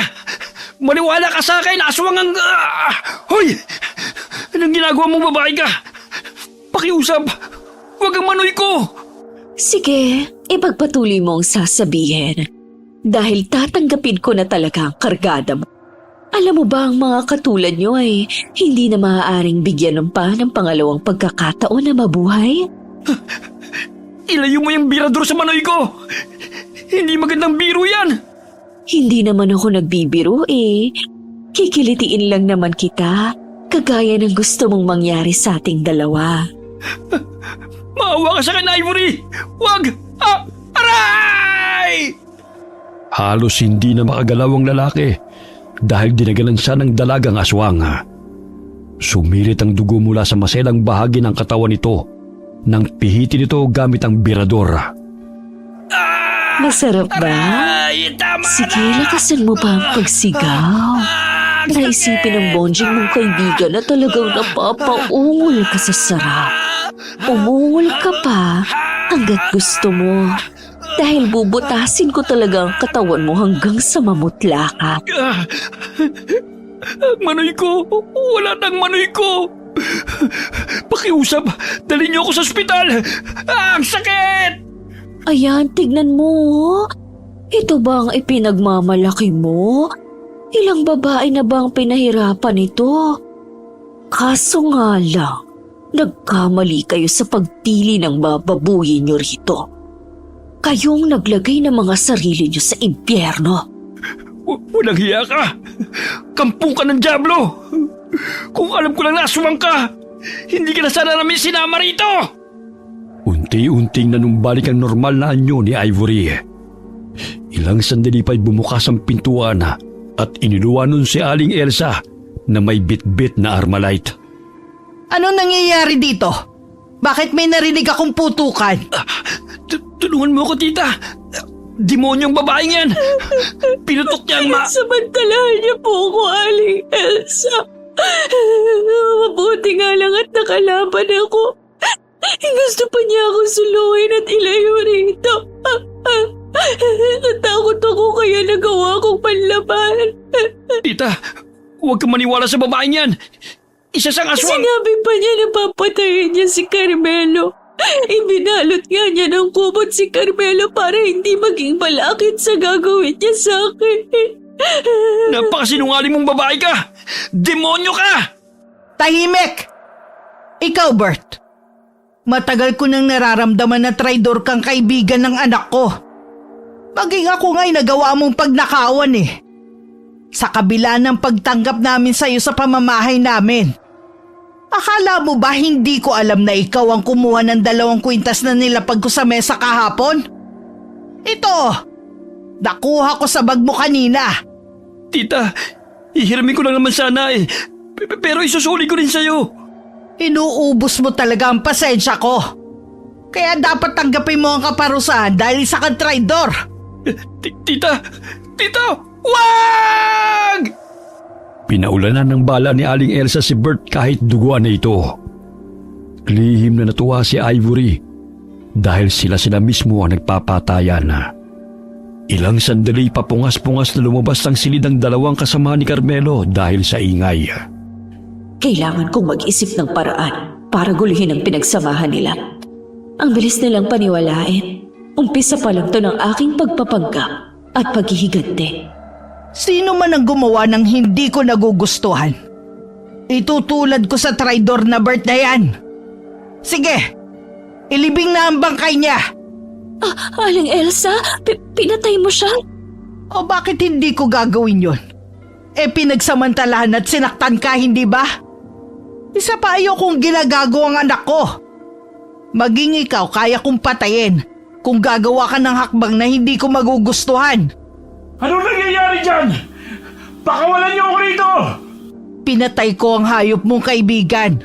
Maniwala ka sa akin! Aswang ang... Hoy! Anong ginagawa mong babae ka? Pakiusap! Huwag ang manoy ko! Sige, ipagpatuloy mo ang sasabihin. Dahil tatanggapin ko na talaga ang kargada mo. Alam mo ba ang mga katulad nyo ay hindi na maaaring bigyan ng pangalawang pagkakataon na mabuhay? Ilayo mo yung birador sa manoy ko! Hindi magandang biro yan! Hindi naman ako nagbibiro eh. Kikilitiin lang naman kita, kagaya ng gusto mong mangyari sa ating dalawa. Maawa ka sa akin, Ivory! Huwag! Aray! Halos hindi na makagalaw ang lalaki dahil dinagalan siya ng dalagang aswang. Sumirit ang dugo mula sa maselang bahagi ng katawan nito nang pihitin ito gamit ang birador. Masarap ba? Sige, lakasan mo pa ang pagsigaw. Naisipin ng bonjing mong kaibigan na talagang napapaungol ka sa sarap. Umungol ka pa hanggat gusto mo. Dahil bubutasin ko talaga ang katawan mo hanggang sa mamutla ka. Manoy ko! Wala nang manoy ko! Pakiusap! Dali niyo ako sa ospital! Ang sakit! Ayan, tignan mo. Ito ba ang ipinagmamalaki mo? Ilang babae na ba ang pinahirapan ito? Kaso nga lang, nagkamali kayo sa pagpili ng bababuhin niyo rito. Kayong naglagay ng mga sarili niyo sa impyerno. Walang hiya ka! Kampung ka ng dyablo! Kung alam ko lang na aswang ka, hindi ka na sana namin sinama rito! Unti-unting nanumbalik ang normal na anyo ni Ivory. Ilang sandali pa'y bumukas ang pintuan at iniluwan nun si Aling Elsa na may bit-bit na Armalite. Ano nangyayari dito? Bakit may narinig akong putukan? Tulungan mo ako, tita! Demonyong babaeng yan! Pinutok niya ang Samantalahan niya po ako, Aling Elsa. Mabuti nga lang at nakalaban ako. Gusto pa niya ako suluhin at ilayo rito. Natakot ako kaya nagawa kong panlaban. Tita, huwag kang maniwala sa babaeng yan! Isa siyang aswang! Sinabi pa niya na papatayin niya si Carmelo. Ibinalot nga niya ng kumot si Carmelo para hindi maging malakit sa gagawin niya sa akin. Napakasinungaling mong babae ka! Demonyo ka! Tahimik! Ikaw, Bert. Matagal ko nang nararamdaman na traidor kang kaibigan ng anak ko. Maging ako nga'y nagawa mong pagnakawan eh. Sa kabila ng pagtanggap namin sa'yo sa pamamahay namin. Akala mo ba hindi ko alam na ikaw ang kumuha ng 2 kwintas na nilapag ko sa mesa kahapon? Ito, nakuha ko sa bag mo kanina. Tita, ihiramin ko lang naman sana eh. Pero isusuli ko rin sa'yo. Inuubos mo talaga ang pasensya ko. Kaya dapat tanggapin mo ang kaparusahan dahil isa kang traidor. Tita! Wag! Pinaulanan ng bala ni Aling Elsa si Bert kahit duguan na ito. Lihim na natuwa si Ivory dahil sila mismo ang nagpapatayan. Ilang sandali papungas-pungas na lumabas ang silid ng 2 kasama ni Carmelo dahil sa ingay. Kailangan kong mag-isip ng paraan para guluhin ang pinagsamahan nila. Ang bilis nilang paniwalain. Umpisa pa lang to ng aking pagpapanggap at paghihiganti. Sino man ang gumawa ng hindi ko nagugustuhan? Itutulad ko sa traidor na Bert na yan. Sige, ilibing na ang bangkay niya. Aling Elsa, pinatay mo siya? O bakit hindi ko gagawin yon? Pinagsamantalahan at sinaktan ka, hindi ba? Isa pa ayokong ginagago ang anak ko. Maging ikaw kaya kong patayin kung gagawa ka ng hakbang na hindi ko magugustuhan. Anong nangyayari dyan? Pakawalan niyo ako rito! Pinatay ko ang hayop mong kaibigan.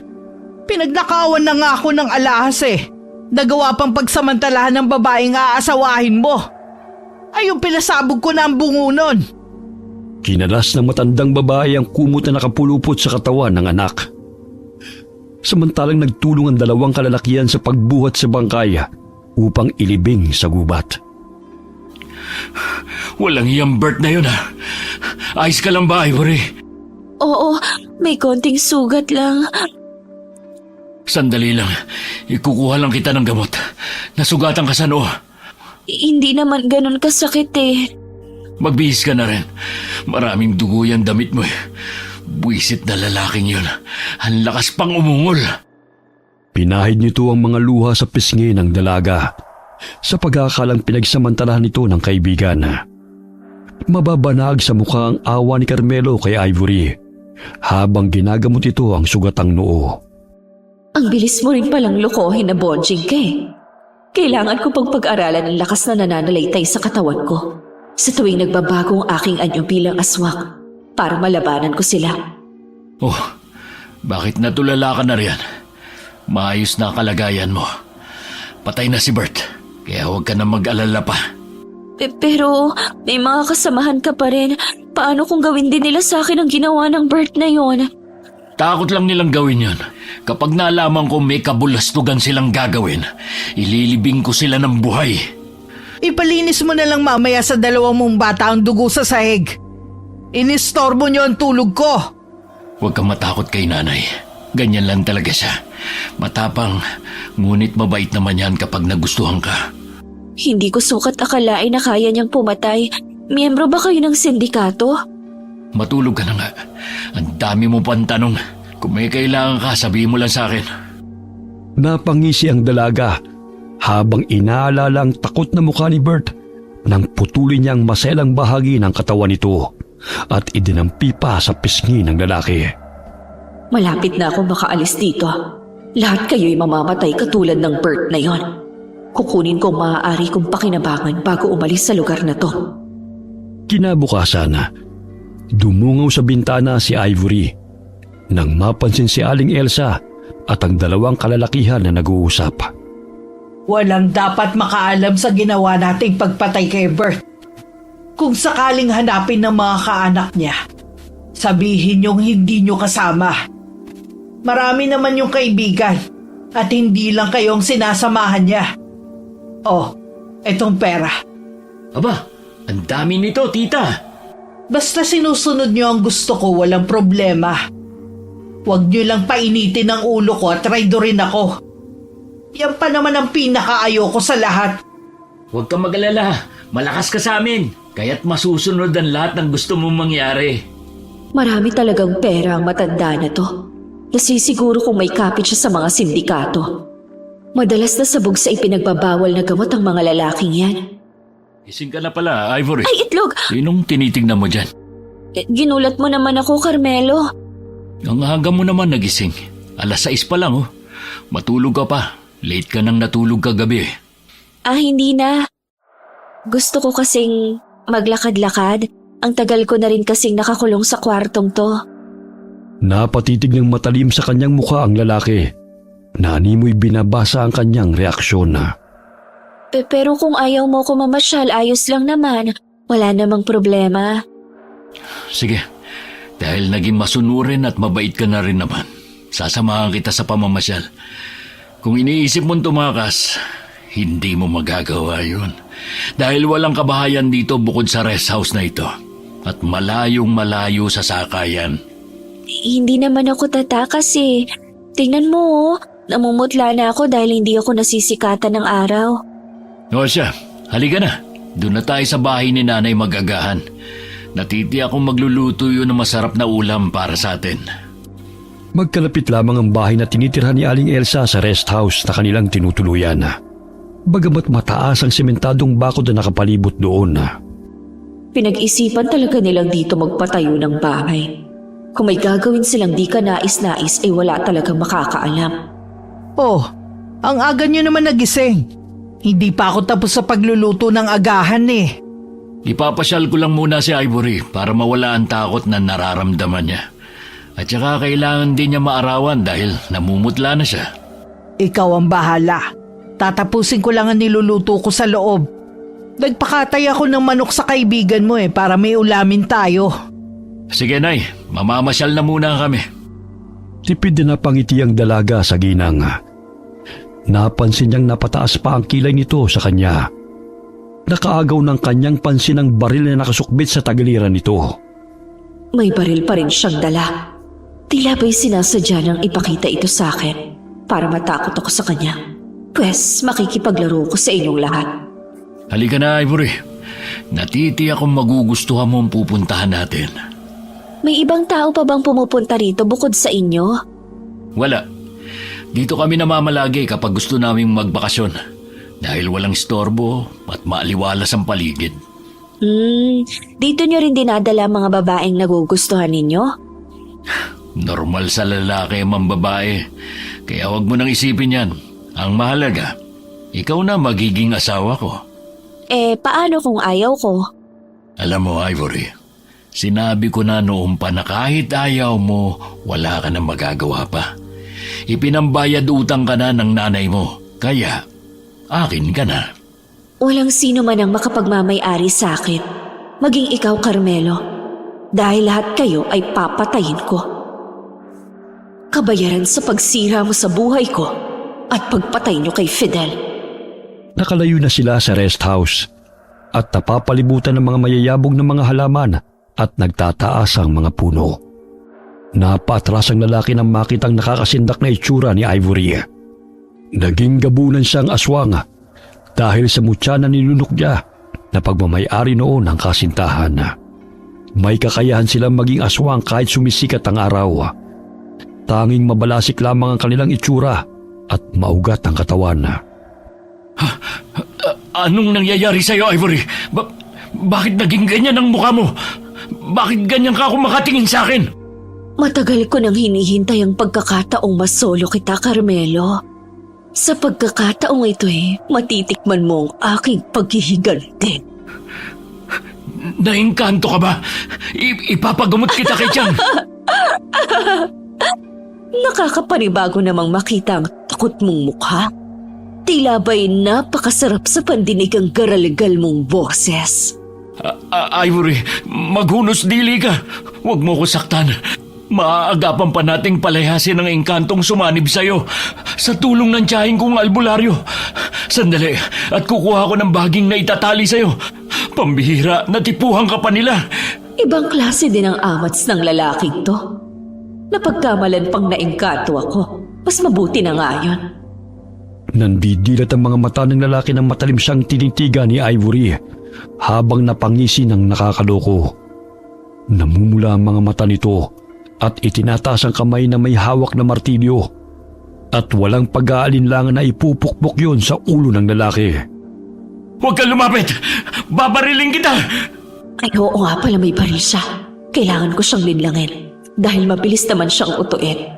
Pinagnakawan na nga ako ng alahas eh. Nagawa pang pagsamantalahan ng babaeng aasawahin mo. Ayun, pinasabog ko na ang bungo nun. Kinalas ng matandang babae ang kumot na nakapulupot sa katawan ng anak. Samantalang nagtulong ang 2 kalalakihan sa pagbuhat sa bangkay upang ilibing sa gubat. Walang iyang Bert na yun ha. Ayos ka lang ba, Ivory? Oo, may konting sugat lang. Sandali lang. Ikukuha lang kita ng gamot. Nasugatan ka sa noo. Hindi naman ganun kasakit eh. Magbihis ka na rin. Maraming dugo yan damit mo eh. Buisit na lalaking yun. Ang lakas pang umungol. Pinahid nito ang mga luha sa pisngi ng dalaga sa pagkakalang pinagsamantalahan nito ng kaibigan. Mababanag sa mukha ang awa ni Carmelo kay Ivory habang ginagamot ito ang sugatang noo. Ang bilis mo rin palang lokohin na bonjing ka eh. Kailangan ko pang pag-aralan ang lakas na nananalaytay sa katawan ko sa tuwing nagbabago ang aking anyo bilang aswang para malabanan ko sila. Oh, bakit natulala ka na riyan? Maayos na kalagayan mo. Patay na si Bert, kaya huwag ka na mag-alala pa. Pero may mga kasamahan ka pa rin. Paano kung gawin din nila sa akin ang ginawa ng Bert na yon? Takot lang nilang gawin yon. Kapag nalaman ko may kabulastugan silang gagawin, ililibing ko sila ng buhay. Ipalinis mo na lang mamaya sa dalawang mong bata ang dugo sa sahig. Inistorbo niyo ang tulog ko. Huwag kang matakot kay nanay. Ganyan lang talaga siya. Matapang, ngunit mabait naman yan kapag nagustuhan ka. Hindi ko sukat akalain na kaya niyang pumatay. Miyembro ba kayo ng sindikato? Matulog ka na nga. Ang dami mo pang tanong. Kung may kailangan ka, sabihin mo lang sa akin. Napangisi ang dalaga habang inaalala ang takot na mukha ni Bert nang putulin niya ang maselang bahagi ng katawan nito at idinampi pa sa pisngi ng lalaki. Malapit na ako makaalis dito. Lahat kayo'y mamamatay katulad ng Bert na yon. Kukunin kong maaari kong pakinabangan bago umalis sa lugar na to. Kinabukasan, dumungaw sa bintana si Ivory nang mapansin si Aling Elsa at ang dalawang kalalakihan na nag-uusap. Walang dapat makaalam sa ginawa nating pagpatay kay Bert. Kung sakaling hanapin ng mga kaanak niya, sabihin niyong hindi niyo kasama. Marami naman yung kaibigan at hindi lang kayong sinasamahan niya. Oh, etong pera. Aba, ang dami nito, tita. Basta sinusunod niyo ang gusto ko, walang problema. Huwag niyo lang painitin ang ulo ko at traidorin ako. Yan pa naman ang pinakaayoko sa lahat. Huwag kang mag-alala. Malakas ka sa amin. Kaya't masusunod ang lahat ng gusto mong mangyari. Marami talagang pera ang matanda na to. Nasisiguro kung may kapit siya sa mga sindikato. Madalas na sabog sa ipinagbabawal na gamot ang mga lalaking yan. Gising ka na pala, Ivory. Ay, itlog! Sinong tinitignan mo dyan? Ginulat mo naman ako, Carmelo. Ang aga mo naman nagising. 6:00 pa lang, oh. Matulog ka pa. Late ka nang natulog kagabi. Hindi na. Gusto ko kasing maglakad-lakad. Ang tagal ko na rin kasing nakakulong sa kwartong to. Napatitig ng matalim sa kanyang mukha ang lalaki. Nanimoy binabasa ang kanyang reaksyon na. Pero kung ayaw mo ko mamasyal, ayos lang naman. Wala namang problema. Sige. Dahil naging masunurin at mabait ka na rin naman. Sasamahan kita sa pamamasyal. Kung iniisip mong tumakas, hindi mo magagawa yun. Dahil walang kabahayan dito bukod sa rest house na ito. At malayong malayo sa sakayan. Hindi naman ako tatakas eh. Tingnan mo, namumutla na ako dahil hindi ako nasisikatan ng araw. O siya, halika na. Doon na tayo sa bahay ni nanay magagahan. Natitiyak akong magluluto yun ng masarap na ulam para sa atin. Magkalapit lamang ang bahay na tinitirhan ni Aling Elsa sa rest house na kanilang tinutuluyan. Bagamat mataas ang sementadong bakod na nakapalibot doon. Pinag-isipan talaga nilang dito magpatayo ng bahay. Kung may gagawin silang di ka nais-nais ay wala talagang makakaalam. Oh, ang aga niyo naman nagising. Hindi pa ako tapos sa pagluluto ng agahan eh. Ipapasyal ko lang muna si Ivory para mawala ang takot na nararamdaman niya. At saka kailangan din niya maarawan dahil namumutla na siya. Ikaw ang bahala. Tatapusin ko lang ang niluluto ko sa loob. Nagpakatay ako ng manok sa kaibigan mo para may ulamin tayo. Sige, Nay. Mamamasyal na muna kami. Tipid na napangiti ang dalaga sa ginang. Napansin niyang napataas pa ang kilay nito sa kanya. Nakaagaw ng kanyang pansin ang baril na nakasukbit sa tagiliran nito. May baril pa rin siyang dala. Tila ba'y sinasadya niyang ipakita ito sa akin para matakot ako sa kanya. Pwes, makikipaglaro ko sa inyong lahat. Halika na, Ivory. Natitiyak akong magugustuhan mo ang pupuntahan natin. May ibang tao pa bang pumupunta rito bukod sa inyo? Wala. Dito kami namamalagi kapag gusto naming magbakasyon. Dahil walang istorbo at maaliwalas ang paligid. Dito nyo rin dinadala mga babaeng nagugustuhan ninyo? Normal sa lalaki ang babae. Kaya huwag mo nang isipin yan. Ang mahalaga, ikaw na magiging asawa ko. Paano kung ayaw ko? Alam mo, Ivory, sinabi ko na noon pa na kahit ayaw mo, wala ka nang magagawa pa. Ipinambayad utang ka na ng nanay mo, kaya akin ka na. Walang sino man ang makapagmamay-ari sa akin, maging ikaw, Carmelo, dahil lahat kayo ay papatayin ko. Kabayaran sa pagsira mo sa buhay ko at pagpatay nyo kay Fidel. Nakalayo na sila sa rest house at napapalibutan ng mga mayayabong na mga halaman at nagtataas ang mga puno. Napatras ang lalaki nang makitang nakakasindak na itsura ni Ivory. Naging gabunan siyang aswang dahil sa mutya na nilunok niya na pagmamay-ari noon ng kasintahan. May kakayahan silang maging aswang kahit sumisikat ang araw. Tanging mabalasik lamang ang kanilang itsura at maugat ang katawan. Anong nangyayari sa'yo, Ivory? Bakit naging ganyan ang mukha mo? Bakit ganyan ka ako makatingin sa akin? Matagal ko nang hinihintay ang pagkakataong masolo kita, Carmelo. Sa pagkakataong ito matitikman mo ang aking paghihiganti. Naengkanto ka ba? Ipapagamot kita kay Tiang. Nakakapanibago namang makita ang takot mong mukha. Tila ba'y napakasarap sa pandinig ang garaligal mong boses. Ivory, maghunos dili ka. Huwag mo ko saktan. Maaagapan pa nating palayasin ang engkantong sumanib sa'yo sa tulong ng tiyahing kong albularyo. Sandali, at kukuha ko ng baging na itatali sa'yo. Pambihira, natipuhan ka pa nila. Ibang klase din ang amats ng lalaking to. Napagkamalan pang naengkanto ako. Mas mabuti na nga yun. Nandidilat ang mga mata ng lalaki ng matalim siyang tinitigan ni Ivory habang napangisi ng nakakaloko. Namumula ang mga mata nito at itinataas ang kamay na may hawak na martilyo at walang pag-aalinlangan na ipupukpok yon sa ulo ng lalaki. Huwag kang lumapit! Babariling kita! Ay oo nga pala, may baril siya. Kailangan ko siyang linlangin dahil mabilis naman siyang utuin.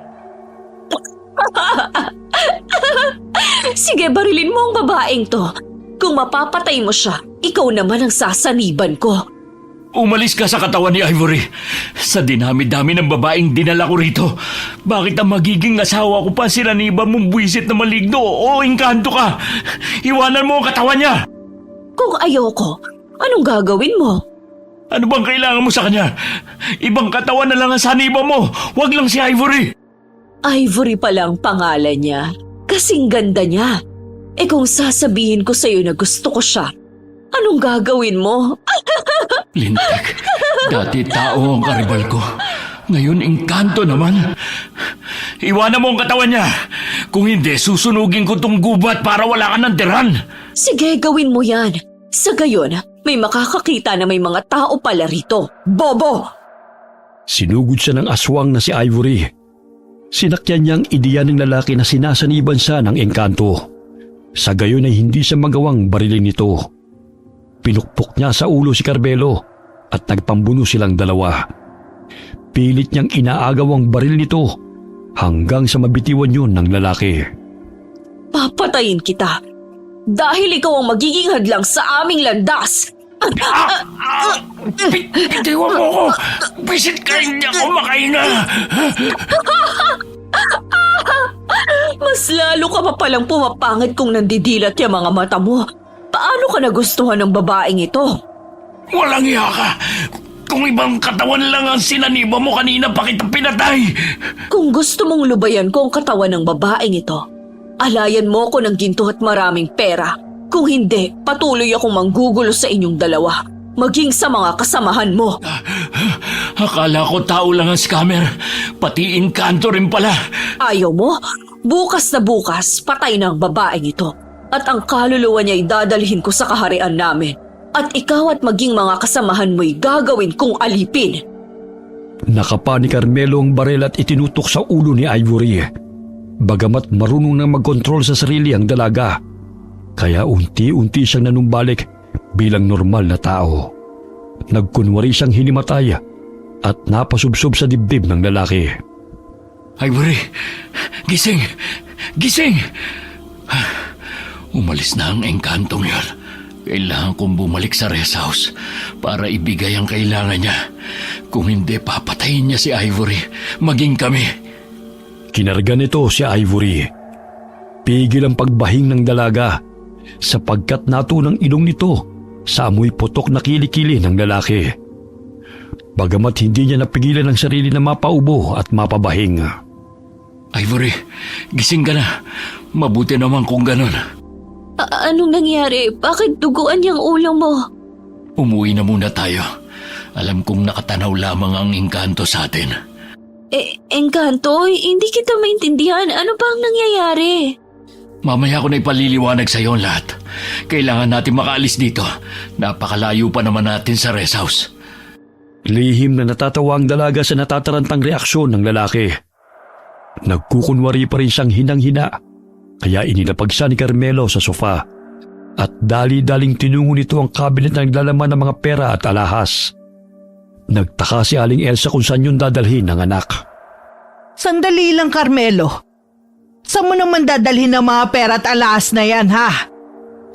Sige, barilin mo ang babaeng to. Kung mapapatay mo siya, ikaw naman ang sasaniban ko. Umalis ka sa katawan ni Ivory. Sa dinami-dami ng babaeng dinala ko rito, bakit ang magiging asawa ko pa sinaniban mong buwisit na maligno o engkanto ka? Iwanan mo ang katawan niya! Kung ayoko, anong gagawin mo? Ano bang kailangan mo sa kanya? Ibang katawan na lang ang saniban mo, wag lang si Ivory! Ivory pala ang pangalan niya. Kasing ganda niya. Kung sasabihin ko sa'yo na gusto ko siya, anong gagawin mo? Lintek, dati tao ang karibal ko. Ngayon, engkanto naman. Iwanan mo ang katawan niya. Kung hindi, susunugin ko tong gubat para wala ka ng tiran. Sige, gawin mo yan. Sa gayon, may makakakita na may mga tao pala rito. Bobo! Sinugod siya ng aswang na si Ivory. Sinakyan niyang ideya ng lalaki na sinasaniban siya ng engkanto. Sa gayon ay hindi siya magawang barilin nito. Pinukpok niya sa ulo si Carmelo at nagpambuno silang dalawa. Pilit niyang inaagaw ang baril nito hanggang sa mabitiwan yun ng lalaki. Papatayin kita dahil ikaw ang magiging hadlang sa aming landas. Bitiwan mo ko! Bisit ka hindi ako makahinga! Mas lalo ka pa palang pumapangit kung nandidilat yung mga mata mo. Paano ka nagustuhan ng babaeng ito? Walang iya ka! Kung ibang katawan lang ang sinaniba mo kanina pa kita pinatay! Kung gusto mong lubayan ko ang katawan ng babaeng ito, alayan mo ko ng ginto at maraming pera. Kung hindi, patuloy akong manggugulo sa inyong dalawa, maging sa mga kasamahan mo. Akala ko tao lang ang scammer, pati engkanto rin pala. Ayaw mo? Bukas na bukas, patay na ang babaeng ito. At ang kaluluwa niya'y dadalhin ko sa kaharian namin. At ikaw at maging mga kasamahan mo'y gagawin kong alipin. Nakapa ni Carmelo ang baril at itinutok sa ulo ni Ivory. Bagamat marunong na magkontrol sa sarili ang dalaga, kaya unti-unti siyang nanumbalik bilang normal na tao. Nagkunwari siyang hinimatay at napasubsob sa dibdib ng lalaki. Ivory, gising! Gising! Umalis na ang engkantong yun. Kailangan kong bumalik sa rest house para ibigay ang kailangan niya. Kung hindi, papatayin niya si Ivory, maging kami. Kinarga nito si Ivory. Pigil ang pagbahing ng dalaga sapagkat natunang ilong nito sa amoy putok na kilikili ng lalaki. Bagamat hindi niya napigilan ang sarili na mapaubo at mapabahing. Ivory, gising ka na. Mabuti naman kung ganun. Anong nangyari? Bakit duguan yung ulo mo? Umuwi na muna tayo. Alam kong nakatanaw lamang ang engkanto sa atin. Engkanto? Hindi kita maintindihan. Ano ba ang nangyayari? Mamaya ko na ipaliliwanag sa iyo ang lahat. Kailangan natin makaalis dito. Napakalayo pa naman natin sa rest house. Lihim na natatawa ang dalaga sa natatarantang reaksyon ng lalaki. Nagkukunwari pa rin siyang hinang-hina. Kaya inilapag siya ni Carmelo sa sofa at dali-daling tinungo nito ang cabinet na naglalaman ng mga pera at alahas. Nagtaka si Aling Elsa kung saan yun dadalhin ng anak. Sandali lang, Carmelo. Saan mo naman dadalhin ang mga pera at alahas na yan, ha?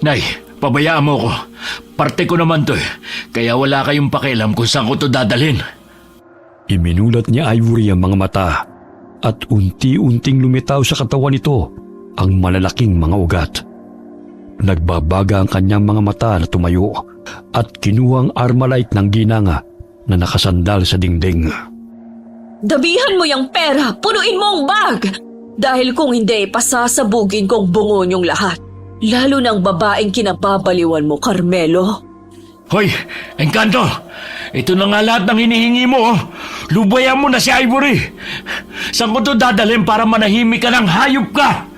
Nay, pabayaan mo ko. Parte ko naman to eh. Kaya wala kayong pakialam kung saan ko to dadalhin. Iminulat ni Ivory ang mga mata at unti-unting lumitaw sa katawan nito ang malalaking mga ugat. Nagbabaga ang kanyang mga mata na tumayo at kinuha ang Armalite ng ginanga na nakasandal sa dingding. Dabihan mo yung pera! Punuin mo ang bag! Dahil kung hindi, pasasabugin kong bungon yung lahat. Lalo ng babaeng kinababaliwan mo, Carmelo. Hoy, engkanto! Ito na nga lahat ng hinihingi mo. Lubayan mo na si Ivory. Saan ko to dadalhin para manahimik ka ng hayop ka?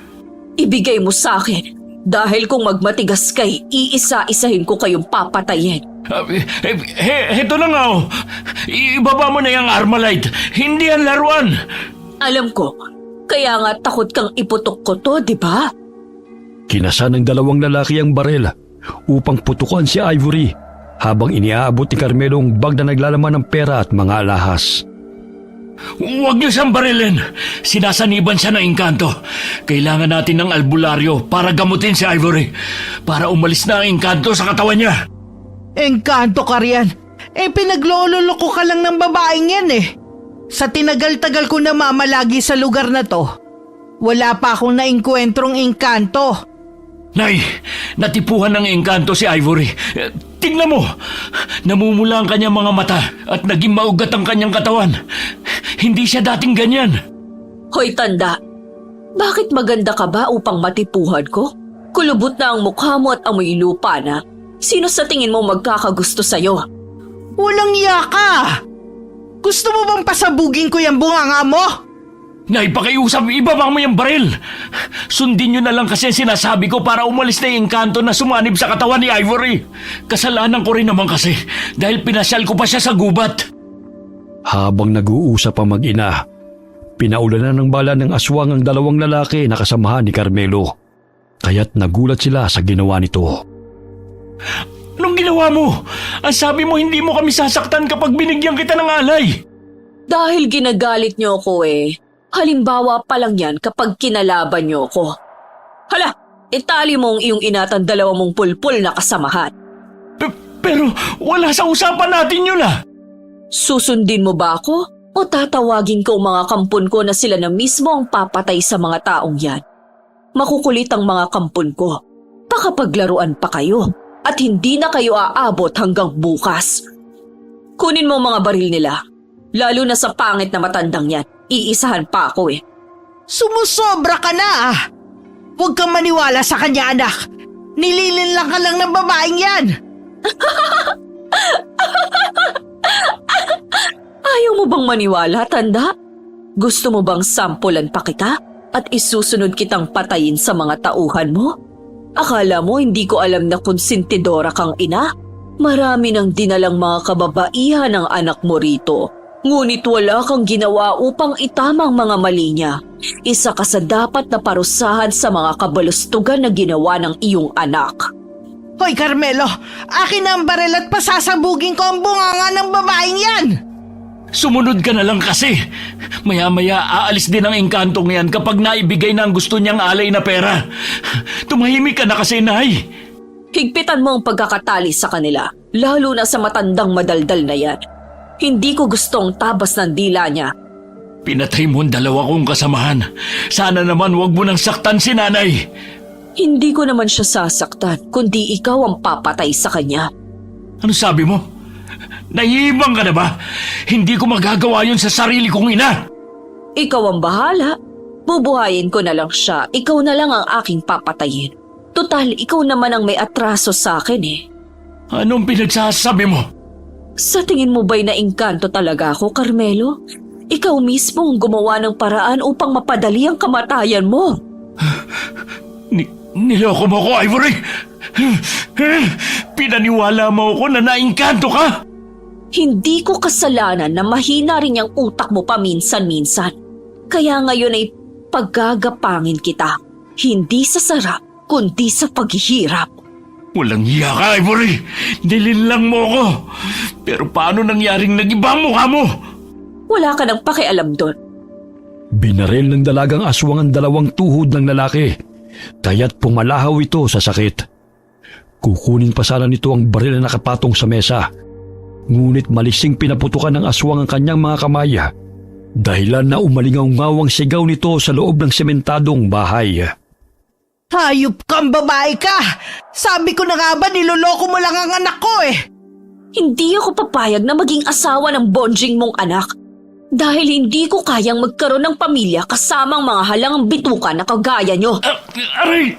Ibigay mo sa akin. Dahil kung magmatigas kay, iisa-isahin ko kayong papatayin. Heto na nga oh. Ibaba mo na yung Armalite. Hindi yan laruan. Alam ko, kaya nga takot kang iputok ko to, di ba? Kinasa ng dalawang lalaki ang barel upang putukan si Ivory habang iniaabot ni Carmelo ang bag na naglalaman ng pera at mga alahas. Huwag niyo siyang barilin. Sinasaniban siya ng engkanto. Kailangan natin ng albularyo para gamutin si Ivory. Para umalis na ang engkanto sa katawan niya. Engkanto ka riyan. Pinaglololoko ka lang ng babaeng yan eh. Sa tinagal-tagal ko na mamalagi sa lugar na to, wala pa akong naengkwentrong engkanto. Nay, natipuhan ng engkanto si Ivory. Tingnan mo, namumula ang kanyang mga mata at naging maugat ang kanyang katawan. Hindi siya dating ganyan. Hoy tanda, bakit maganda ka ba upang matipuhan ko? Kulubot na ang mukha mo at amoy lupa na. Sino sa tingin mo magkakagusto sa'yo? Walang iya ka! Gusto mo bang pasabugin ko yung bunganga mo? Nay, pakiusap, ibaba mo yung baril. Sundin nyo na lang kasi sinasabi ko para umalis na yung engkanto na sumanib sa katawan ni Ivory. Kasalanan ko rin naman kasi dahil pinasyal ko pa siya sa gubat. Habang nag-uusap ang mag-ina, pinaulanan ng bala ng aswang ang dalawang lalaki na kasamahan ni Carmelo. Kaya't nagulat sila sa ginawa nito. Anong ginawa mo? Ang sabi mo hindi mo kami sasaktan kapag binigyan kita ng alay. Dahil ginagalit niyo ako eh. Halimbawa pa lang yan kapag kinalaban niyo ako. Hala, itali mo ang iyong inatan dalawa mong pulpul na kasamahan. Pero wala sa usapan natin yun ah. Susundin mo ba ako? O tatawagin ko ang mga kampon ko na sila na mismo ang papatay sa mga taong yan? Makukulit ang mga kampon ko. Baka paglaruan pa kayo at hindi na kayo aabot hanggang bukas. Kunin mo mga baril nila. Lalo na sa pangit na matandang yan. Iisahan pa ako eh. Sumusobra ka na ah! Huwag kang maniwala sa kanya, anak. Nililin lang ka lang ng babaeng yan. Ayaw mo bang maniwala, tanda? Gusto mo bang sampulan pa kita at isusunod kitang patayin sa mga tauhan mo? Akala mo hindi ko alam na konsentidora kang ina? Marami nang dinalang mga kababaihan ng anak mo rito. Ngunit wala kang ginawa upang itamang mga mali niya. Isa ka sa dapat na parusahan sa mga kabalustugan na ginawa ng iyong anak. Hoy Carmelo, akin na ang baril at pasasabugin ko ang bunganga ng babaeng yan! Sumunod ka na lang kasi. Maya-maya aalis din ang engkantong yan kapag naibigay na ang gusto niyang alay na pera. Tumahimik ka na kasi, Nay. Higpitan mo ang pagkakatali sa kanila, lalo na sa matandang madaldal na yan. Hindi ko gustong tabas ng dila niya. Pinatay mo ang dalawa kong kasamahan. Sana naman wag mo nang saktan si Nanay. Hindi ko naman siya sasaktan, kundi ikaw ang papatay sa kanya. Ano sabi mo? Nahihibang ka na ba? Hindi ko magagawa yun sa sarili kong ina. Ikaw ang bahala. Bubuhayin ko na lang siya. Ikaw na lang ang aking papatayin. Total, ikaw naman ang may atraso sa akin eh. Anong pinagsasabi mo? Sa tingin mo ba'y naingkanto talaga ako, Carmelo? Ikaw mismo ang gumawa ng paraan upang mapadali ang kamatayan mo. Niloko mo ko, Ivory! Pinaniwala mo ako na naingkanto ka! Hindi ko kasalanan na mahina rin yung utak mo paminsan-minsan. Kaya ngayon ay paggagapangin kita. Hindi sa sarap, kundi sa paghihirap. Walang hiya ka, Ivory! Nilinlang mo ako! Pero paano nangyaring nag-iba ang mukha mo? Wala ka nang pakialam doon. Binaril ng dalagang aswang ang dalawang tuhod ng lalaki, kaya't pumalahaw ito sa sakit. Kukunin pa sana nito ang baril na nakapatong sa mesa. Ngunit malising pinaputukan ng aswang ang kanyang mga kamay, dahilan na umalingaw-ngawang sigaw nito sa loob ng sementadong bahay. Hayop kang babae ka! Sabi ko na nga ba niloloko mo lang ang anak ko eh! Hindi ako papayag na maging asawa ng bonjing mong anak. Dahil hindi ko kayang magkaroon ng pamilya kasamang mga halangang bituka na kagaya nyo. Aray!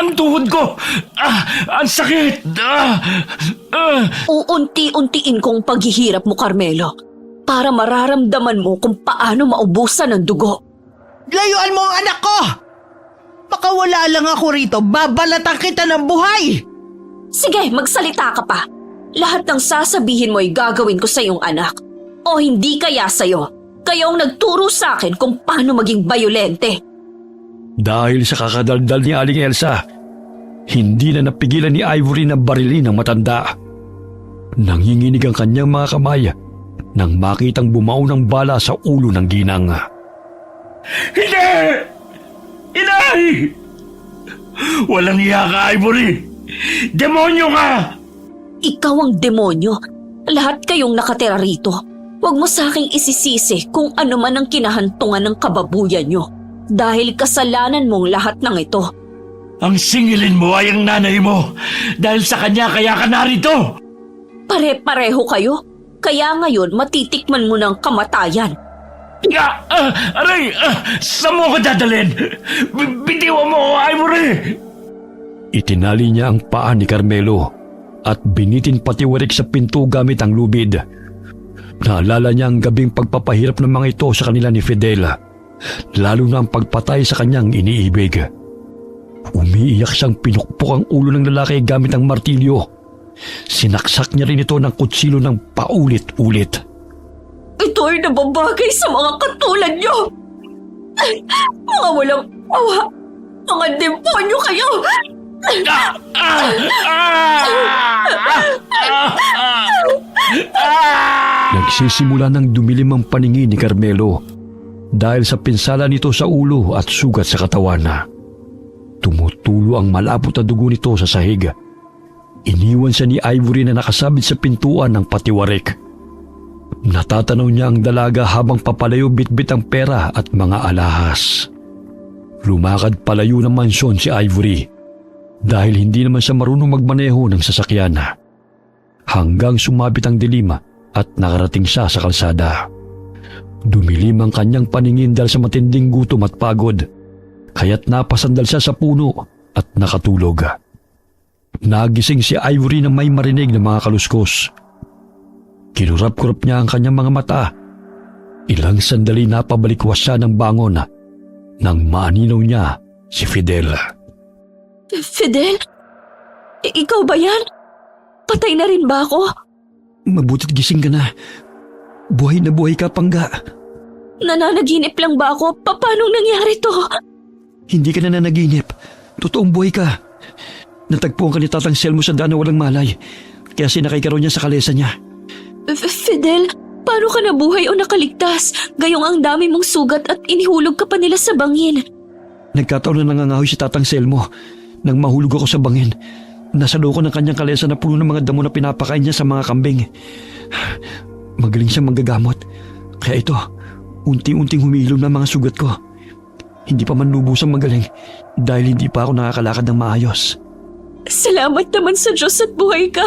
Ang tuhod ko! Ang sakit! Uunti-untiin kong paghihirap mo, Carmelo, para mararamdaman mo kung paano maubusan ng dugo. Layuan mo ang anak ko! Baka wala lang ako rito, babalatan kita ng buhay! Sige, magsalita ka pa. Lahat ng sasabihin mo ay gagawin ko sa iyong anak. O hindi kaya sa'yo. Kayo ang nagturo sa akin kung paano maging bayolente. Dahil sa kakadaldal ni Aling Elsa, hindi na napigilan ni Ivory na barilin ang matanda. Nanginginig ang kanyang mga kamay nang makitang bumao ng bala sa ulo ng ginang. Hindi! Inay! Walang iya ka, Ivory! Demonyo ka! Ikaw ang demonyo. Lahat kayong nakatira rito. Huwag mo sa aking isisisi kung ano man ang kinahantungan ng kababuyan nyo. Dahil kasalanan mong lahat ng ito. Ang singilin mo ay ang nanay mo. Dahil sa kanya kaya ka narito. Pare-pareho kayo. Kaya ngayon matitikman mo ng kamatayan. Aray! Saan mo ko dadalhin? Bitiwan mo ako, Ivory! Itinali niya ang paa ni Carmelo at binitin patiwarik sa pinto gamit ang lubid. Naalala niya ang gabing pagpapahirap ng mga ito sa kanila ni Fidel, lalo na ang pagpatay sa kanyang iniibig. Umiiyak siyang pinukpok ang ulo ng lalaki gamit ang martilyo. Sinaksak niya rin ito ng kutsilo ng paulit-ulit. Ito ay nababagay sa mga katulad nyo. Mga walang awa. Mga demonyo kayo. Nagsisimula ng dumilim ang paningin ni Carmelo dahil sa pinsala nito sa ulo at sugat sa katawan. Tumutulo ang malapot na dugo nito sa sahig. Iniwan siya ni Ivory na nakasabit sa pintuan ng patiwarik. Natatanaw niya ang dalaga habang papalayo bitbit ang pera at mga alahas. Lumakad palayo ng mansyon si Ivory dahil hindi naman siya marunong magmaneho ng sasakyan. Hanggang sumabit ang dilim at nakarating siya sa kalsada. Dumilim ang kanyang paningin dahil sa matinding gutom at pagod, kaya't napasandal siya sa puno at nakatulog. Nagising si Ivory na may marinig ng mga kaluskos. Kinurap-kurap niya ang kanyang mga mata. Ilang sandali napabalikwas siya ng bangon nang maaninaw niya si Fidel. Fidel? Ikaw ba yan? Patay na rin ba ako? Mabuti't gising ka na. Buhay na buhay ka, Pangga. Nananaginip lang ba ako? Paano nangyari to? Hindi ka na nanaginip. Totoong buhay ka. Natagpuan ka ni Tatang Selmo sa daan na walang malay. Kaya sinakay ka raw niya sa kalesa niya. Fidel, paano ka nabuhay o nakaligtas? Gayong ang dami mong sugat at inihulog ka pa nila sa bangin. Nagkataon na nangangahoy si Tatang Selmo. Nang mahulog ako sa bangin, nasa loob ko ng kanyang kalesa na puno ng mga damo na pinapakain niya sa mga kambing. Magaling siyang manggagamot. Kaya ito, unti-unting humilom na mga sugat ko. Hindi pa man lubusang magaling dahil hindi pa ako nakakalakad ng maayos. Salamat naman sa Diyos at buhay ka.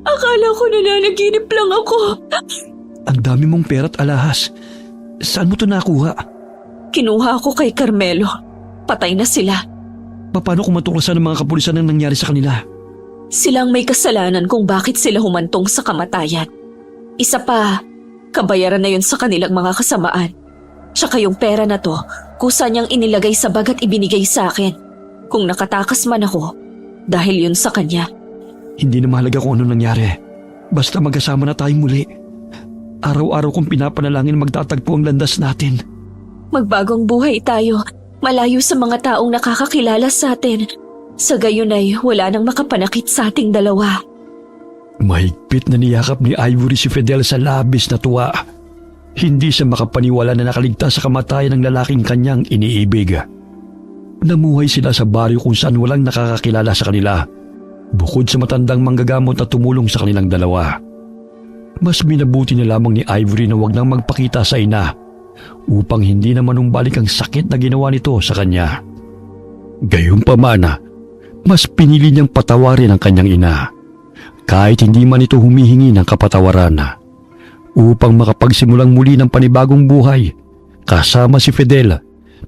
Akala ko nananaginip lang ako. Ang dami mong pera at alahas. Saan mo ito nakuha? Kinuha ko kay Carmelo. Patay na sila. Paano kung matuklasan ng mga kapulisan ang nangyari sa kanila? Silang may kasalanan kung bakit sila humantong sa kamatayan. Isa pa, kabayaran na yun sa kanilang mga kasamaan. Tsaka yung pera na to, kusa niyang inilagay sa bag at ibinigay sa akin. Kung nakatakas man ako, dahil yun sa kanya. Hindi na mahalaga kung ano nangyari. Basta magkasama na tayong muli. Araw-araw kong pinapanalangin magtatagpo ang landas natin. Magbagong buhay tayo, malayo sa mga taong nakakakilala sa atin. Sa gayon ay wala nang makapanakit sa ating dalawa. Mahigpit na niyakap ni Ivory si Fidel sa labis na tuwa. Hindi siya makapaniwala na nakaligtas sa kamatayan ng lalaking kanyang iniibig. Namuhay sila sa baryo kung saan walang nakakakilala sa kanila, bukod sa matandang manggagamot na tumulong sa kanilang dalawa. Mas minabuti na lamang ni Ivory na wag nang magpakita sa ina upang hindi na manumbalik ang sakit na ginawa nito sa kanya. Gayunpamana, mas pinili niyang patawarin ang kanyang ina, kahit hindi man ito humihingi ng kapatawaran, upang makapagsimulang muli ng panibagong buhay kasama si Fidel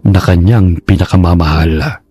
na kanyang pinakamamahal.